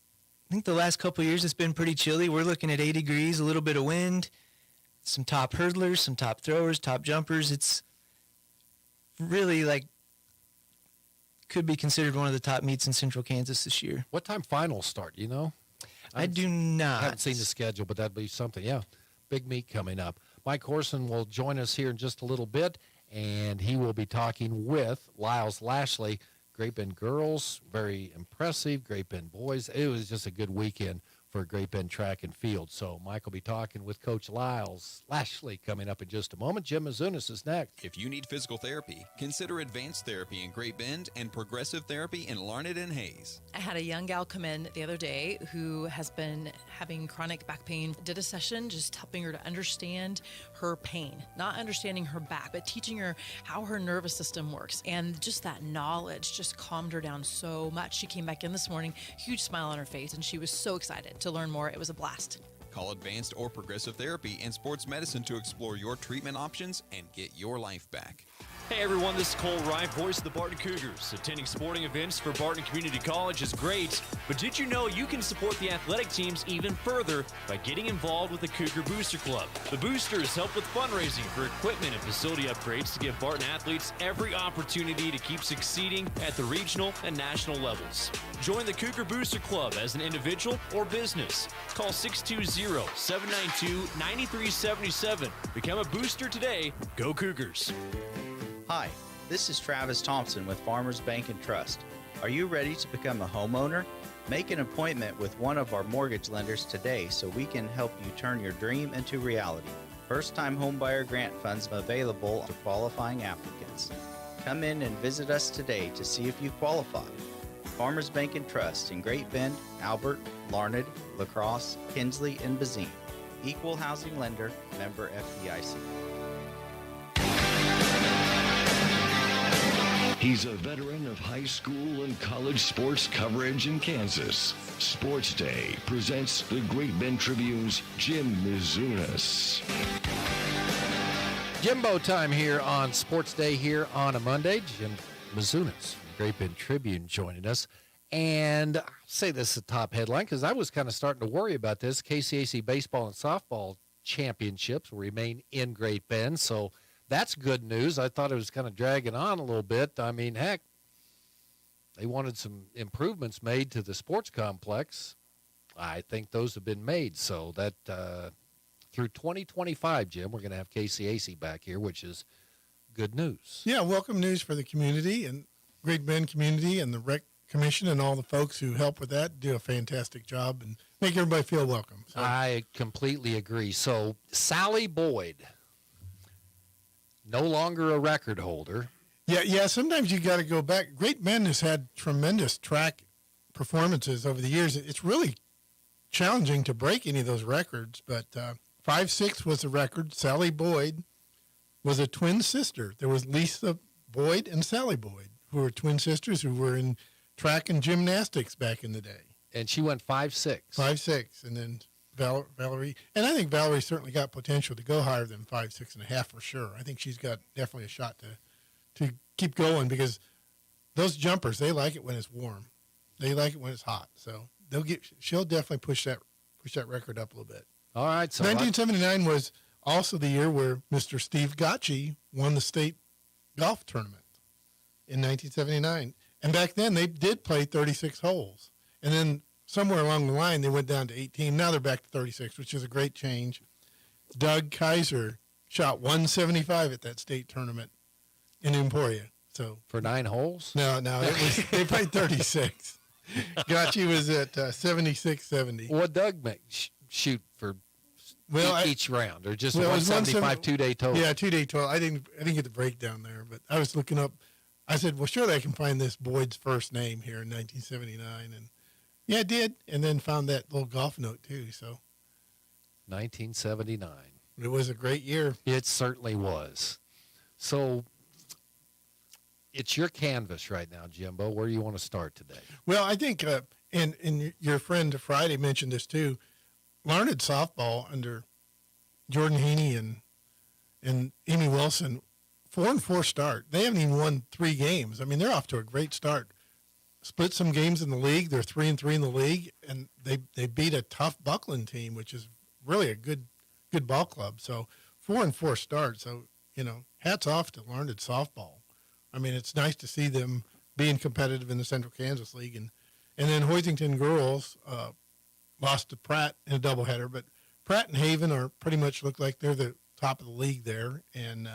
I think the last couple of years it's been pretty chilly. We're looking at 80 degrees, a little bit of wind. Some top hurdlers, some top throwers, top jumpers. It's really could be considered one of the top meets in Central Kansas this year. What time finals start, you know? I do not. I haven't seen the schedule, but that'd be something. Yeah, big meet coming up. Mike Horson will join us here in just a little bit, and he will be talking with Lyles Lashley. Great Bend girls, very impressive. Great Bend boys. It was just a good weekend for Great Bend track and field. So Mike will be talking with Coach Lyles Lashley coming up in just a moment. Jim Mizunas is next. If you need physical therapy, consider Advanced Therapy in Great Bend and Progressive Therapy in Larned and Hayes. I had a young gal come in the other day who has been having chronic back pain. Did a session just helping her to understand her pain, not understanding her back, but teaching her how her nervous system works. And just that knowledge just calmed her down so much. She came back in this morning, huge smile on her face, and she was so excited to learn more. It was a blast. Call Advanced or Progressive Therapy and Sports Medicine to explore your treatment options and get your life back. Hey everyone, this is Cole Wright, voice of the Barton Cougars. Attending sporting events for Barton Community College is great, but did you know you can support the athletic teams even further by getting involved with the Cougar Booster Club? The Boosters help with fundraising for equipment and facility upgrades to give Barton athletes every opportunity to keep succeeding at the regional and national levels. Join the Cougar Booster Club as an individual or business. Call 620-792-9377. Become a booster today. Go Cougars. Hi, this is Travis Thompson with Farmers Bank and Trust. Are you ready to become a homeowner? Make an appointment with one of our mortgage lenders today so we can help you turn your dream into reality. First-time homebuyer grant funds available to qualifying applicants. Come in and visit us today to see if you qualify. Farmers Bank and Trust in Great Bend, Albert, Larned, La Crosse, Kinsley, and Bazine. Equal housing lender, member FDIC. He's a veteran of high school and college sports coverage in Kansas. Sports Day presents the Great Bend Tribune's Jim Mizunas. Jimbo time here on Sports Day here on a Monday. Jim Mizunas from Great Bend Tribune joining us. And I'll say this is the top headline because I was kind of starting to worry about this. KCAC baseball and softball championships will remain in Great Bend, so that's good news. I thought it was kind of dragging on a little bit. I mean, heck, they wanted some improvements made to the sports complex. I think those have been made. So that through 2025, Jim, we're going to have KCAC back here, which is good news. Yeah, welcome news for the community and Great Bend community and the Rec Commission and all the folks who help with that do a fantastic job and make everybody feel welcome. So. I completely agree. So Sally Boyd, no longer a record holder. Yeah. Sometimes you got to go back. Great Bend has had tremendous track performances over the years. It's really challenging to break any of those records, but 5.6 was the record. Sally Boyd was a twin sister. There was Lisa Boyd and Sally Boyd, who were twin sisters who were in track and gymnastics back in the day. And she went 5.6. 5.6, and then Valerie, and I think Valerie certainly got potential to go higher than 5.6.5 for sure. I think she's got definitely a shot to keep going because those jumpers, they like it when it's warm. They like it when it's hot. So she'll definitely push that record up a little bit. All right. So 1979 was also the year where Mr. Steve Gotchi won the state golf tournament in 1979. And back then they did play 36 holes. And then somewhere along the line, they went down to 18. Now they're back to 36, which is a great change. Doug Kaiser shot 175 at that state tournament in Emporia. So for 9 holes? No, they played 36. Gotchi was at 76-70. What Doug shoot for each round, or just 175 2-day total? Yeah, 2-day total. I didn't get the breakdown there, but I was looking up. I said, well, surely I can find this Boyd's first name here in 1979, and yeah, I did, and then found that little golf note, too. So 1979. It was a great year. It certainly was. So it's your canvas right now, Jimbo. Where do you want to start today? Well, I think, and your friend Friday mentioned this, too. Larned softball under Jordan Haney and Amy Wilson, 4-4 start. They haven't even won 3 games. I mean, they're off to a great start. Split some games in the league. They're 3-3 in the league, and they beat a tough Buckland team, which is really a good ball club. So 4-4 start. So, hats off to Larned softball. I mean, it's nice to see them being competitive in the Central Kansas League. And then Hoisington girls lost to Pratt in a doubleheader, but Pratt and Haven pretty much look like they're the top of the league there. And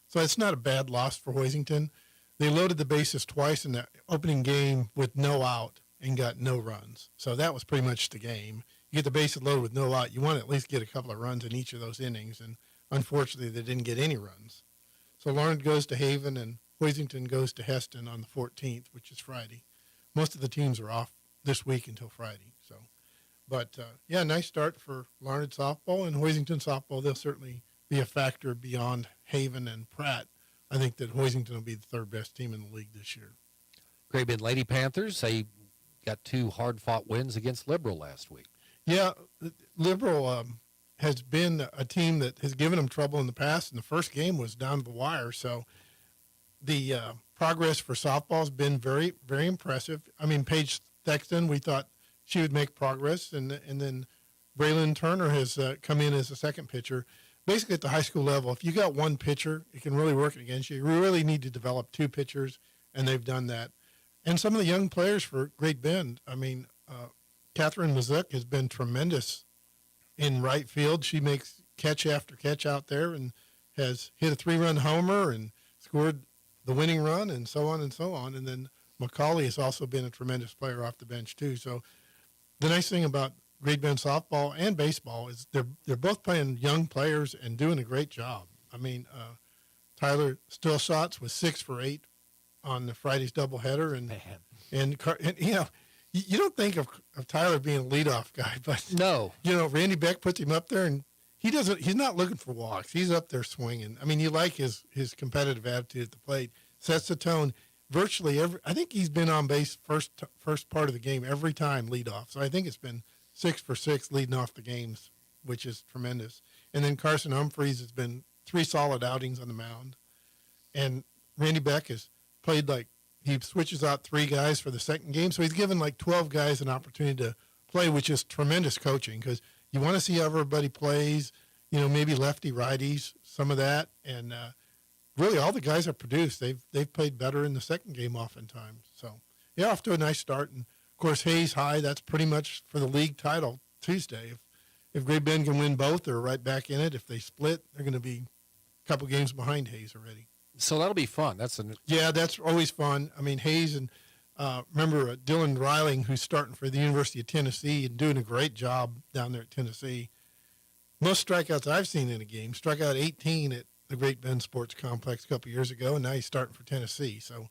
so it's not a bad loss for Hoisington. They loaded the bases twice in the opening game with no out and got no runs. So that was pretty much the game. You get the bases loaded with no out, you want to at least get a couple of runs in each of those innings, and unfortunately they didn't get any runs. So Larned goes to Haven and Hoisington goes to Heston on the 14th, which is Friday. Most of the teams are off this week until Friday. So, but nice start for Larned softball and Hoisington softball. They'll certainly be a factor beyond Haven and Pratt. I think that Hoisington will be the third best team in the league this year. Great Bend Lady Panthers, they got 2 hard-fought wins against Liberal last week. Yeah, Liberal has been a team that has given them trouble in the past, and the first game was down to the wire. So the progress for softball has been very, very impressive. I mean, Paige Thexton, we thought she would make progress, and then Braylon Turner has come in as a second pitcher. Basically, at the high school level, if you got one pitcher, it can really work against you. You really need to develop 2 pitchers, and they've done that. And some of the young players for Great Bend, I mean, Catherine Mazuk has been tremendous in right field. She makes catch after catch out there and has hit a 3-run homer and scored the winning run and so on and so on. And then McCauley has also been a tremendous player off the bench, too. So the nice thing about Great Bend softball and baseball is they're both playing young players and doing a great job. I mean, Tyler Stillshots was 6 for 8 on the Friday's doubleheader, and you know, you don't think of Tyler being a leadoff guy, but no, you know, Randy Beck puts him up there, and he's not looking for walks. He's up there swinging. I mean, you like his competitive attitude at the plate, sets the tone. Virtually I think he's been on base first part of the game every time leadoff. So I think it's been 6 for 6 leading off the games, which is tremendous. And then Carson Humphreys has been 3 solid outings on the mound, and Randy Beck has played like he switches out 3 guys for the second game, so he's given like 12 guys an opportunity to play, which is tremendous coaching because you want to see how everybody plays. You know, maybe lefty righties, some of that, and really all the guys have produced. They've played better in the second game oftentimes. So yeah, off to a nice start. And of course Hayes High, that's pretty much for the league title Tuesday. If Great Bend can win both, they're right back in it. If they split, they're going to be a couple games behind Hayes already. So that'll be fun. Yeah, that's always fun. I mean, Hayes and remember Dylan Riling, who's starting for the University of Tennessee and doing a great job down there at Tennessee. Most strikeouts I've seen in a game, struck out 18 at the Great Bend Sports Complex a couple years ago, and now he's starting for Tennessee. So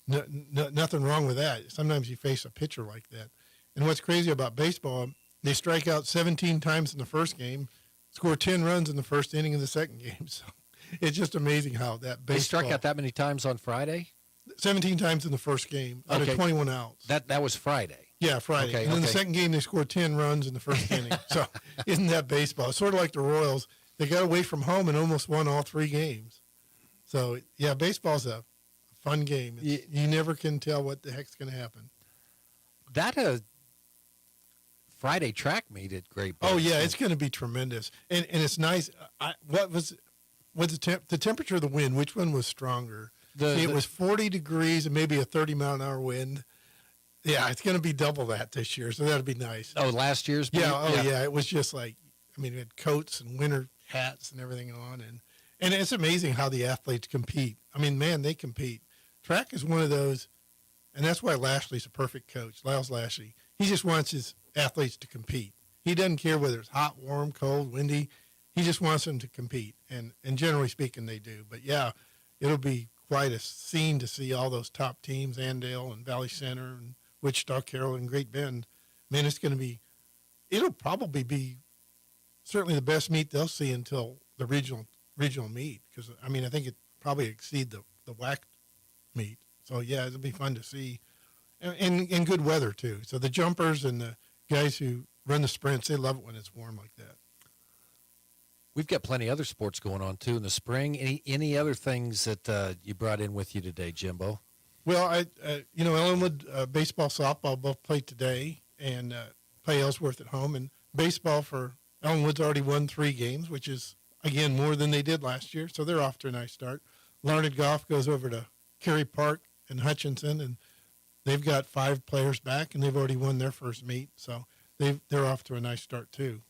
nothing wrong with that. Sometimes you face a pitcher like that. And what's crazy about baseball, they strike out 17 times in the first game, score 10 runs in the first inning of the second game. So it's just amazing how that baseball. They struck out that many times on Friday? 17 times in the first game out of 21 outs. That was Friday. Yeah, Friday. Okay, and then the second game, they scored 10 runs in the first inning. So isn't that baseball? It's sort of like the Royals. They got away from home and almost won all 3 games. So, yeah, baseball's a fun game. You never can tell what the heck's going to happen. That Friday track meet at Great Bend. Oh, yeah, it's going to be tremendous. And it's nice. What was the temperature of the wind? Which one was stronger? It was 40 degrees and maybe a 30-mile-an-hour wind. Yeah, it's going to be double that this year, so that'll be nice. Oh, last year's? Yeah, it was just like, I mean, we had coats and winter hats and everything on, and it's amazing how the athletes compete. I mean, man, they compete. Track is one of those, and that's why Lashley's a perfect coach, Lyles Lashley. He just wants his athletes to compete. He doesn't care whether it's hot, warm, cold, windy. He just wants them to compete, and generally speaking, they do. But, yeah, it'll be quite a scene to see all those top teams, Andale and Valley Center and Wichita, Carroll, and Great Bend. Man, it'll probably be certainly the best meet they'll see until the regional meet. Because, I mean, I think it probably exceed the WAC meet. So, yeah, it'll be fun to see. And good weather, too. So the jumpers and the guys who run the sprints, they love it when it's warm like that. We've got plenty of other sports going on, too, in the spring. Any other things that you brought in with you today, Jimbo? Well, Ellenwood baseball, softball both played today and play Ellsworth at home. And baseball for Ellenwood's already won 3 games, which is, again, more than they did last year. So they're off to a nice start. Larned Golf goes over to Cary Park and Hutchinson, and they've got 5 players back, and they've already won their first meet. So they're off to a nice start, too.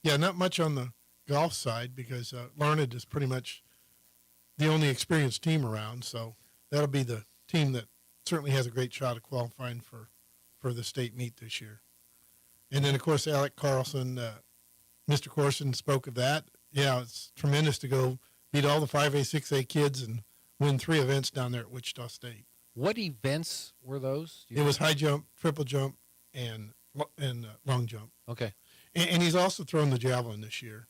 Not much on the golf side because Larned is pretty much the only experienced team around, so that'll be the team that certainly has a great shot at qualifying for the state meet this year. And then, of course, Alec Carlson, Mr. Corson spoke of that. Yeah, it's tremendous to go beat all the 5A, 6A kids and win 3 events down there at Wichita State. What events were those? It was high jump, triple jump, and long jump. Okay. And he's also thrown the javelin this year.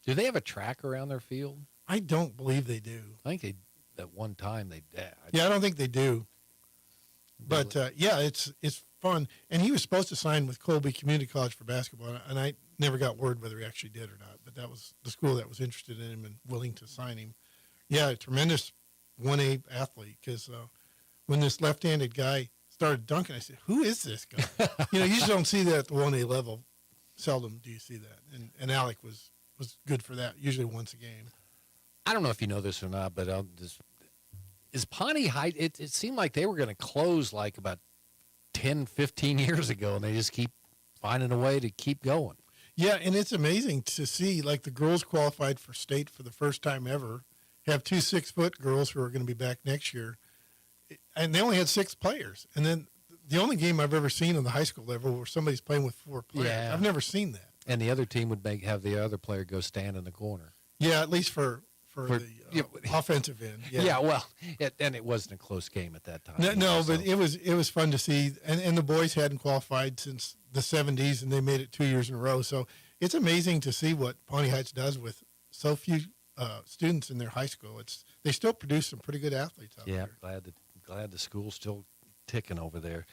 Do they have a track around their field? I don't believe they do. I think at one time they did. Yeah, I don't think they do. But, it's fun. And he was supposed to sign with Colby Community College for basketball, and I never got word whether he actually did or not. But that was the school that was interested in him and willing to sign him. Yeah, a tremendous 1A athlete because when this left-handed guy started dunking, I said, who is this guy? You usually don't see that at the 1A level. Seldom do you see that. And Alec was good for that, usually once a game. I don't know if you know this or not, but is Pawnee High, it seemed like they were going to close like about 10, 15 years ago, and they just keep finding a way to keep going. Yeah, and it's amazing to see, like the girls qualified for state for the first time ever, have 2 6-foot girls who are going to be back next year, and they only had 6 players. And then the only game I've ever seen on the high school level where somebody's playing with 4 players. Yeah. I've never seen that. And the other team would have the other player go stand in the corner. Yeah, at least for the offensive end. Yeah, well, it wasn't a close game at that time. No, but it was fun to see. And the boys hadn't qualified since the 70s, and they made it 2 years in a row. So it's amazing to see what Pawnee Heights does with so few students in their high school. They still produce some pretty good athletes out there. Glad the school's still ticking over there.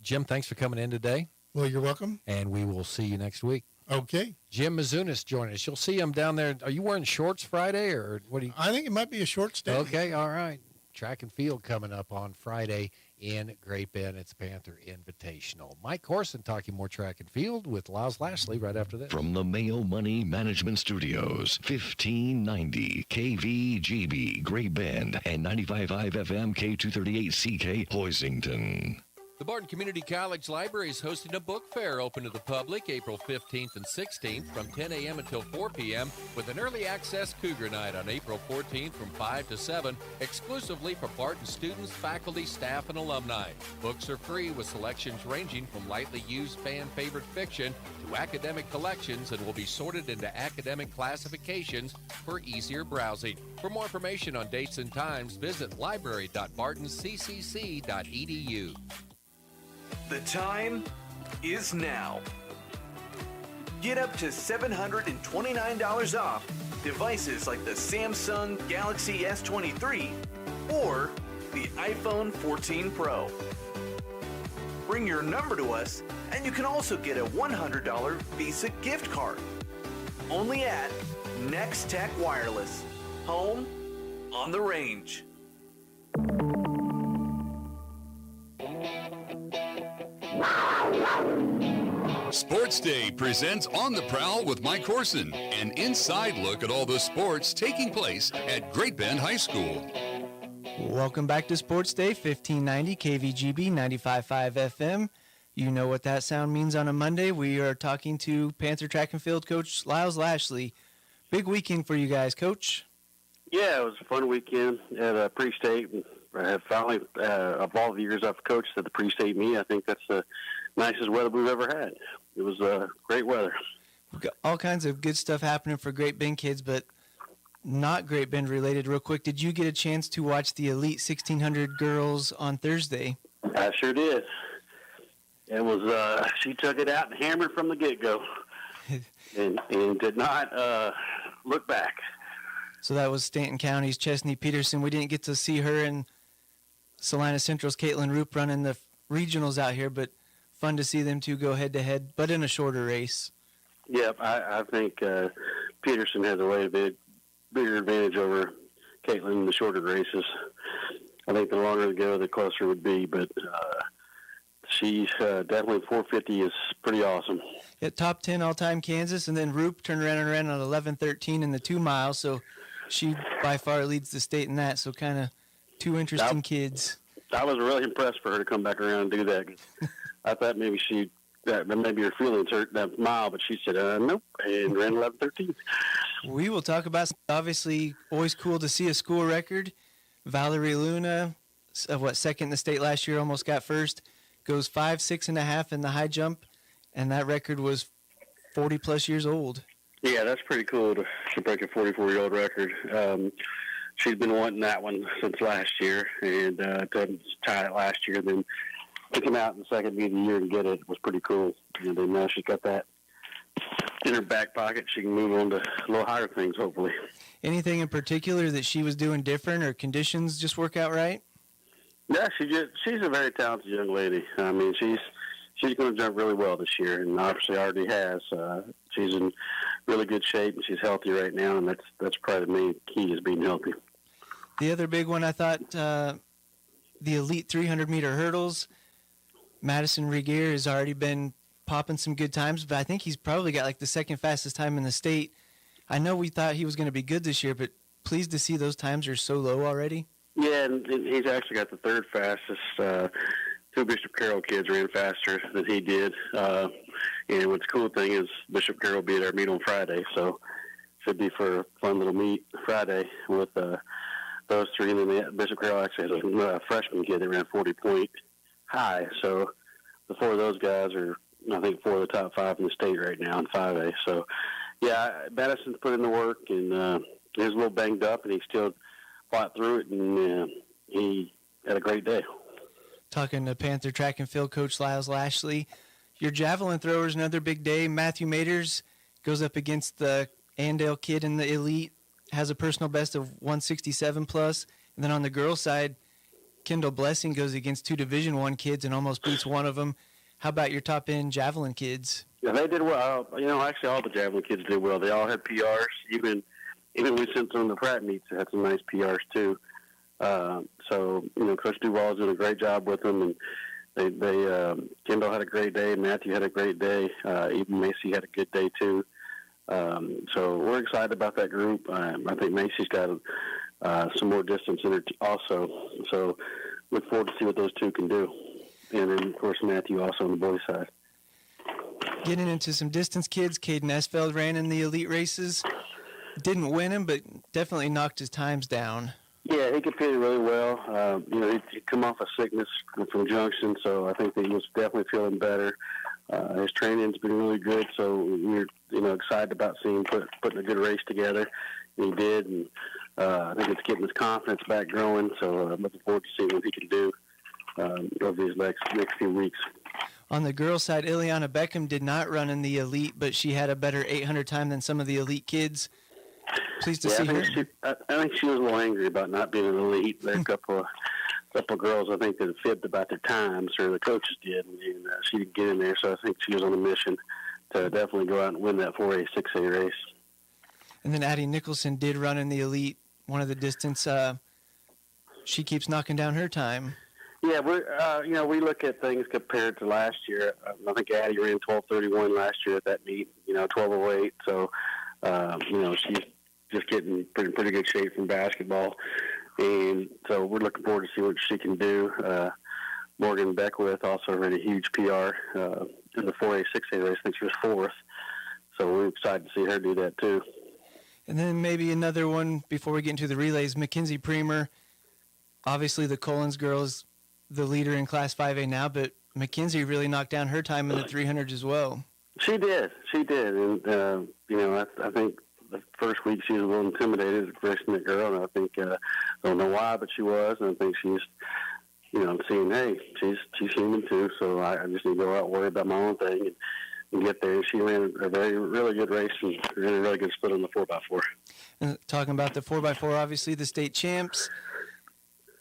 Jim, thanks for coming in today. Well, you're welcome. And we will see you next week. Okay. Jim Mizunas joining us. You'll see him down there. Are you wearing shorts Friday, or what? I think it might be a short stay. Okay, all right. Track and field coming up on Friday in Great Bend. It's Panther Invitational. Mike Corson talking more track and field with Laz Lashley right after this. From the Mayo Money Management Studios, 1590 KVGB Great Bend and 95.5 FM K238CK Hoisington. The Barton Community College Library is hosting a book fair open to the public April 15th and 16th from 10 a.m. until 4 p.m. with an early access Cougar Night on April 14th from 5 to 7 exclusively for Barton students, faculty, staff, and alumni. Books are free with selections ranging from lightly used fan favorite fiction to academic collections and will be sorted into academic classifications for easier browsing. For more information on dates and times, visit library.bartonccc.edu. The time is now. Get up to $729 off devices like the Samsung Galaxy S23 or the iPhone 14 Pro. Bring your number to us and you can also get a $100 Visa gift card. Only at Next Tech Wireless. Home on the range. Sports Day presents On the Prowl with Mike Corson, an inside look at all the sports taking place at Great Bend High School. Welcome back to Sports Day, 1590 KVGB 95.5 FM. You know what that sound means on a Monday. We are talking to Panther track and field coach Laz Lashley. Big weekend for you guys, Coach. Yeah, it was a fun weekend at pre-state. Finally, of all the years I've coached at the pre-state meet, I think that's the nicest weather we've ever had. It was great weather. We've got all kinds of good stuff happening for Great Bend kids, but not Great Bend related. Real quick, did you get a chance to watch the Elite 1600 girls on Thursday? I sure did. It was she took it out and hammered from the get-go, and did not look back. So that was Stanton County's Chesney Peterson. We didn't get to see her and Salina Central's Caitlin Roop running the regionals out here, but fun to see them two go head-to-head, but in a shorter race. Yep, I think Peterson has a way bigger advantage over Caitlin in the shorter races. I think the longer they go, the closer it would be, but she's definitely 450 is pretty awesome. At top 10 all-time Kansas, and then Roop turned around and ran on 11:13 in the 2 mile, so she by far leads the state in that, so kind of two interesting kids. I was really impressed for her to come back around and do that. I thought maybe maybe her feelings hurt that mile, but she said, nope, and ran 11:13. We will talk about, obviously, always cool to see a school record. Valerie Luna, second in the state last year, almost got first, goes 5.6.5 in the high jump, and that record was 40-plus years old. Yeah, that's pretty cool to break a 44-year-old record. She's been wanting that one since last year, and to tie it last year, then to come out in the second meet of the year and get it was pretty cool. And then now she's got that in her back pocket. She can move on to a little higher things, hopefully. Anything in particular that she was doing different, or conditions just work out right? Yeah, she's a very talented young lady. I mean, she's going to jump really well this year, and obviously already has. She's in really good shape, and she's healthy right now, and that's probably the main key is being healthy. The other big one, I thought, the Elite 300-meter hurdles, Madison Regier has already been popping some good times, but I think he's probably got like the second fastest time in the state. I know we thought he was going to be good this year, but pleased to see those times are so low already. Yeah, and he's actually got the third fastest. Two Bishop Carroll kids ran faster than he did. And what's the cool thing is Bishop Carroll beat our meet on Friday, so should be for a fun little meet Friday with those three. And then Bishop Carroll actually has a freshman kid that ran 40.5 high. So the 4 of those guys are, I think, 4 of the top 5 in the state right now in 5A. So, yeah, Madison's put in the work, and he was a little banged up, and he still fought through it, and he had a great day. Talking to Panther track and field coach Lyles Lashley, your javelin thrower is another big day. Matthew Maters goes up against the Andale kid in the elite, has a personal best of 167 plus. And then on the girls' side, Kendall Blessing goes against 2 Division I kids and almost beats one of them. How about your top-end javelin kids? Yeah, they did well. Actually, all the javelin kids did well. They all had PRs. Even we sent some of the Pratt meets that had some nice PRs too. So Coach Duval's doing a great job with them, and they Kendall had a great day. Matthew had a great day. Even Macy had a good day too. So we're excited about that group. I think Macy's got some more distance in her also. So look forward to see what those 2 can do. And then, of course, Matthew also on the boys' side. Getting into some distance kids, Caden Esfeld ran in the elite races. Didn't win him, but definitely knocked his times down. Yeah, he competed really well. He'd come off a sickness from Junction, so I think that he was definitely feeling better. His training's been really good, so we're excited about seeing him putting a good race together. And he did, and I think it's getting his confidence back growing. So I'm looking forward to seeing what he can do over these next few weeks. On the girls' side, Ileana Beckham did not run in the elite, but she had a better 800 time than some of the elite kids. Pleased to see her. I think she was a little angry about not being an elite. There are a couple of girls, I think, that fibbed about their times, or the coaches did, and she didn't get in there. So I think she was on a mission to definitely go out and win that 4A, 6A race. And then Addie Nicholson did run in the elite, one of the distance. She keeps knocking down her time. Yeah, we look at things compared to last year. I think Addie ran 12:31 last year at that meet. 12:08. So, she's just getting pretty good shape from basketball, and so we're looking forward to see what she can do. Morgan Beckwith also ran a huge PR in the 4A, 6A race. I think she was 4th. So we're excited to see her do that too. And then maybe another one before we get into the relays, Mackenzie Premer. Obviously, the Collins girl is the leader in Class 5A now, but Mackenzie really knocked down her time in the 300 as well. She did. And, I think the first week she was a little intimidated as a freshman girl, and I think, I don't know why, but she was, and I think she's, seeing, hey, she's human too, so I just need to go out and worry about my own thing and get there. She ran a really good race and ran a really good split on the 4x4. And talking about the 4x4, obviously the state champs.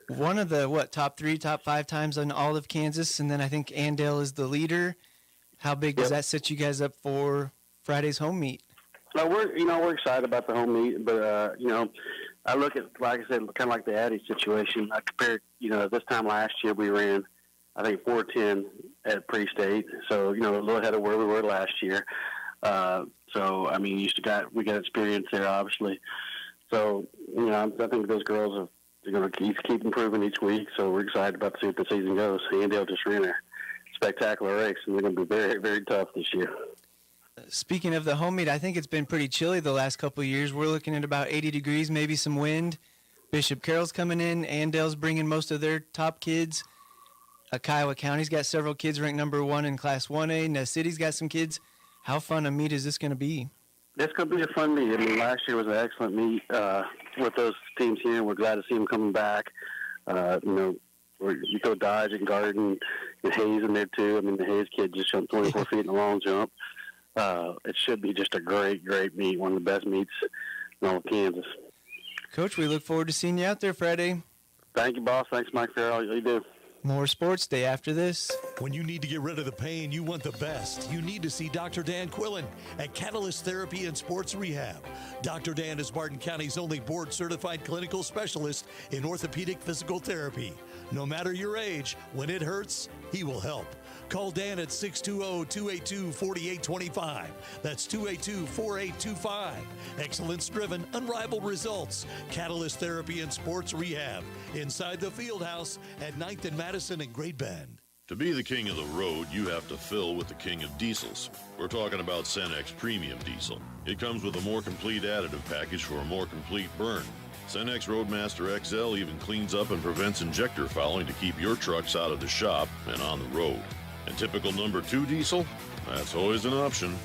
One of the, top 3, top 5 times in all of Kansas, and then I think Andale is the leader. How big does that set you guys up for Friday's home meet? We're excited about the home meet, but I look at, like I said, kind of like the Addie situation. I compared, this time last year we ran, I think 4:10 at pre-state, so a little ahead of where we were last year. We got experience there, obviously. So I think those girls are going to keep improving each week. So we're excited about to see what the season goes. Andale just ran a spectacular race, and they're going to be very, very tough this year. Speaking of the home meet, I think it's been pretty chilly the last couple of years. We're looking at about 80 degrees, maybe some wind. Bishop Carroll's coming in. Andale's bringing most of their top kids. Kiowa County's got several kids ranked number 1 in Class 1A. Ness City's got some kids. How fun a meet is this going to be? It's going to be a fun meet. Last year was an excellent meet with those teams here. We're glad to see them coming back. You throw Dodge and Garden and Hayes in there, too. The Hayes kid just jumped 24 feet in the long jump. It should be just a great, great meet, one of the best meets in all of Kansas. Coach, we look forward to seeing you out there Friday. Thank you, boss. Thanks, Mike, for all you do. More Sports Day after this. When you need to get rid of the pain, you want the best. You need to see Dr. Dan Quillen at Catalyst Therapy and Sports Rehab. Dr. Dan is Barton County's only board-certified clinical specialist in orthopedic physical therapy. No matter your age, when it hurts, he will help. Call Dan at 620-282-4825. That's 282-4825. Excellence-driven, unrivaled results. Catalyst Therapy and Sports Rehab. Inside the Fieldhouse at 9th and Madison in Great Bend. To be the king of the road, you have to fill with the king of diesels. We're talking about Cenex Premium Diesel. It comes with a more complete additive package for a more complete burn. Cenex Roadmaster XL even cleans up and prevents injector fouling to keep your trucks out of the shop and on the road. And typical number 2 diesel? That's always an option.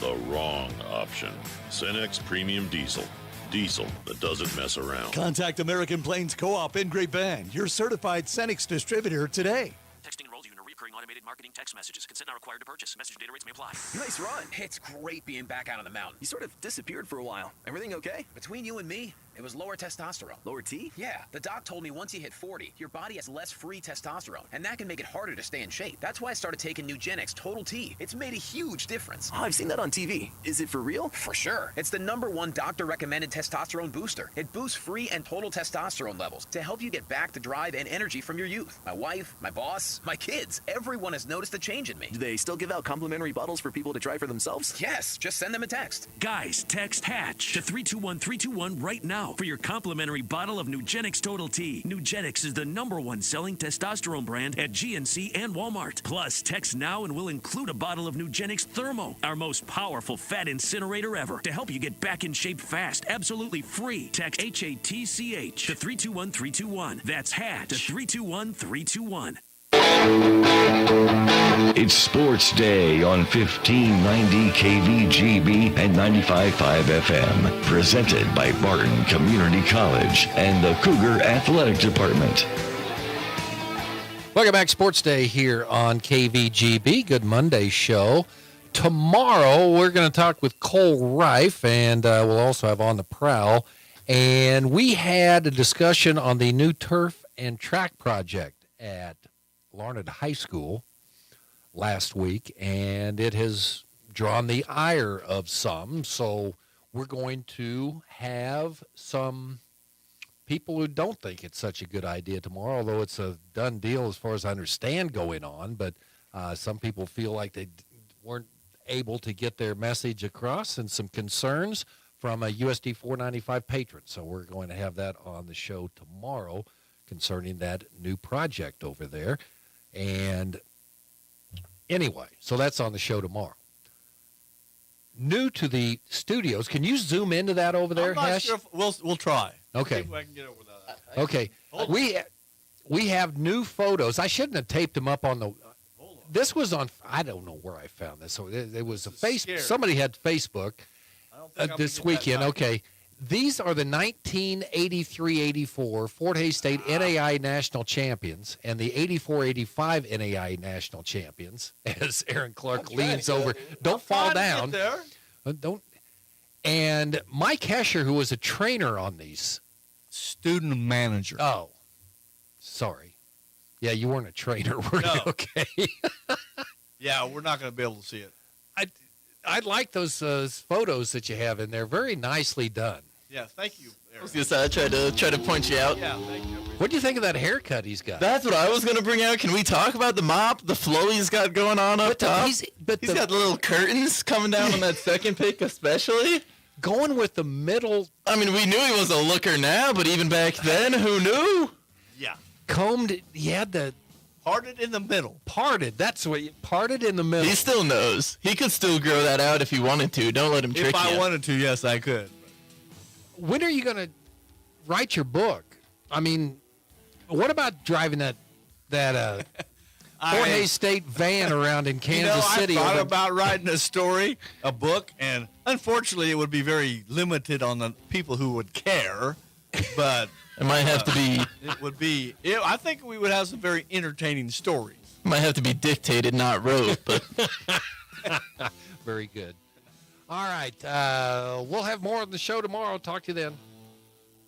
The wrong option. Cenex Premium Diesel. Diesel that doesn't mess around. Contact American Plains Co-op in Great Bend, your certified Cenex distributor today. Texting enrolls you in a recurring automated marketing text messages. Consent not required to purchase. Message data rates may apply. Nice run. It's great being back out on the mountain. You sort of disappeared for a while. Everything okay? Between you and me, it was lower testosterone. Lower T? Yeah. The doc told me once you hit 40, your body has less free testosterone, and that can make it harder to stay in shape. That's why I started taking Nugenix Total T. It's made a huge difference. Oh, I've seen that on TV. Is it for real? For sure. It's the #1 doctor-recommended testosterone booster. It boosts free and total testosterone levels to help you get back the drive and energy from your youth. My wife, my boss, my kids, everyone has noticed a change in me. Do they still give out complimentary bottles for people to try for themselves? Yes, just send them a text. Guys, text HATCH to 321-321 right now for your complimentary bottle of Nugenix Total T. Nugenix is the #1 selling testosterone brand at GNC and Walmart. Plus, text now and we'll include a bottle of Nugenix Thermo, our most powerful fat incinerator ever, to help you get back in shape fast, absolutely free. Text HATCH to 321-321. That's HATCH to 321-321. It's Sports Day on 1590 KVGB and 95.5 FM. Presented by Barton Community College and the Cougar Athletic Department. Welcome back, Sports Day here on KVGB. Good Monday show. Tomorrow, we're going to talk with Cole Reif, and we'll also have On the Prowl. And we had a discussion on the new turf and track project at Larned High School last week, and it has drawn the ire of some. So we're going to have some people who don't think it's such a good idea tomorrow, although it's a done deal as far as I understand going on. But some people feel like they weren't able to get their message across, and some concerns from a USD 495 patron. So we're going to have that on the show tomorrow concerning that new project over there. And anyway, so that's on the show tomorrow. New to the studios. Can you zoom into that over there, I'm not Hesh? sure if we'll try. Okay. See if I can get over that. Okay. We have new photos. I shouldn't have taped them up on the. This was on. I don't know where I found this. So it was a Facebook. Somebody had Facebook this weekend. Okay. These are the 1983-84 Fort Hays State NAI National Champions and the 84-85 NAI National Champions. As Aaron Clark leans over, don't fall down. Don't. And Mike Hesher, who was a trainer on these, student manager. Oh, sorry. Yeah, you weren't a trainer, were you? Okay. Yeah, we're not going to be able to see it. I like those photos that you have in there. Very nicely done. Yeah, thank you, Eric. I was going to say, I tried to point you out. Yeah, thank you. What do you think of that haircut he's got? That's what I was going to bring out. Can we talk about the mop, the flow he's got going on up top? He's got the little curtains coming down on that second pick especially. Going with the middle. I mean, we knew he was a looker now, but even back then, who knew? Yeah. Combed, he had the... Parted in the middle. Parted, that's what you... Parted in the middle. He still knows. He could still grow that out if he wanted to. Don't let him trick you. If I wanted to, yes, I could. When are you going to write your book? I mean, what about driving that Fort Hays State van around in Kansas City? I thought about writing a story, a book, and unfortunately it would be very limited on the people who would care, but it might have to be. It would be. I think we would have some very entertaining stories. It might have to be dictated, not wrote, but. Very good. All right. We'll have more on the show tomorrow. Talk to you then.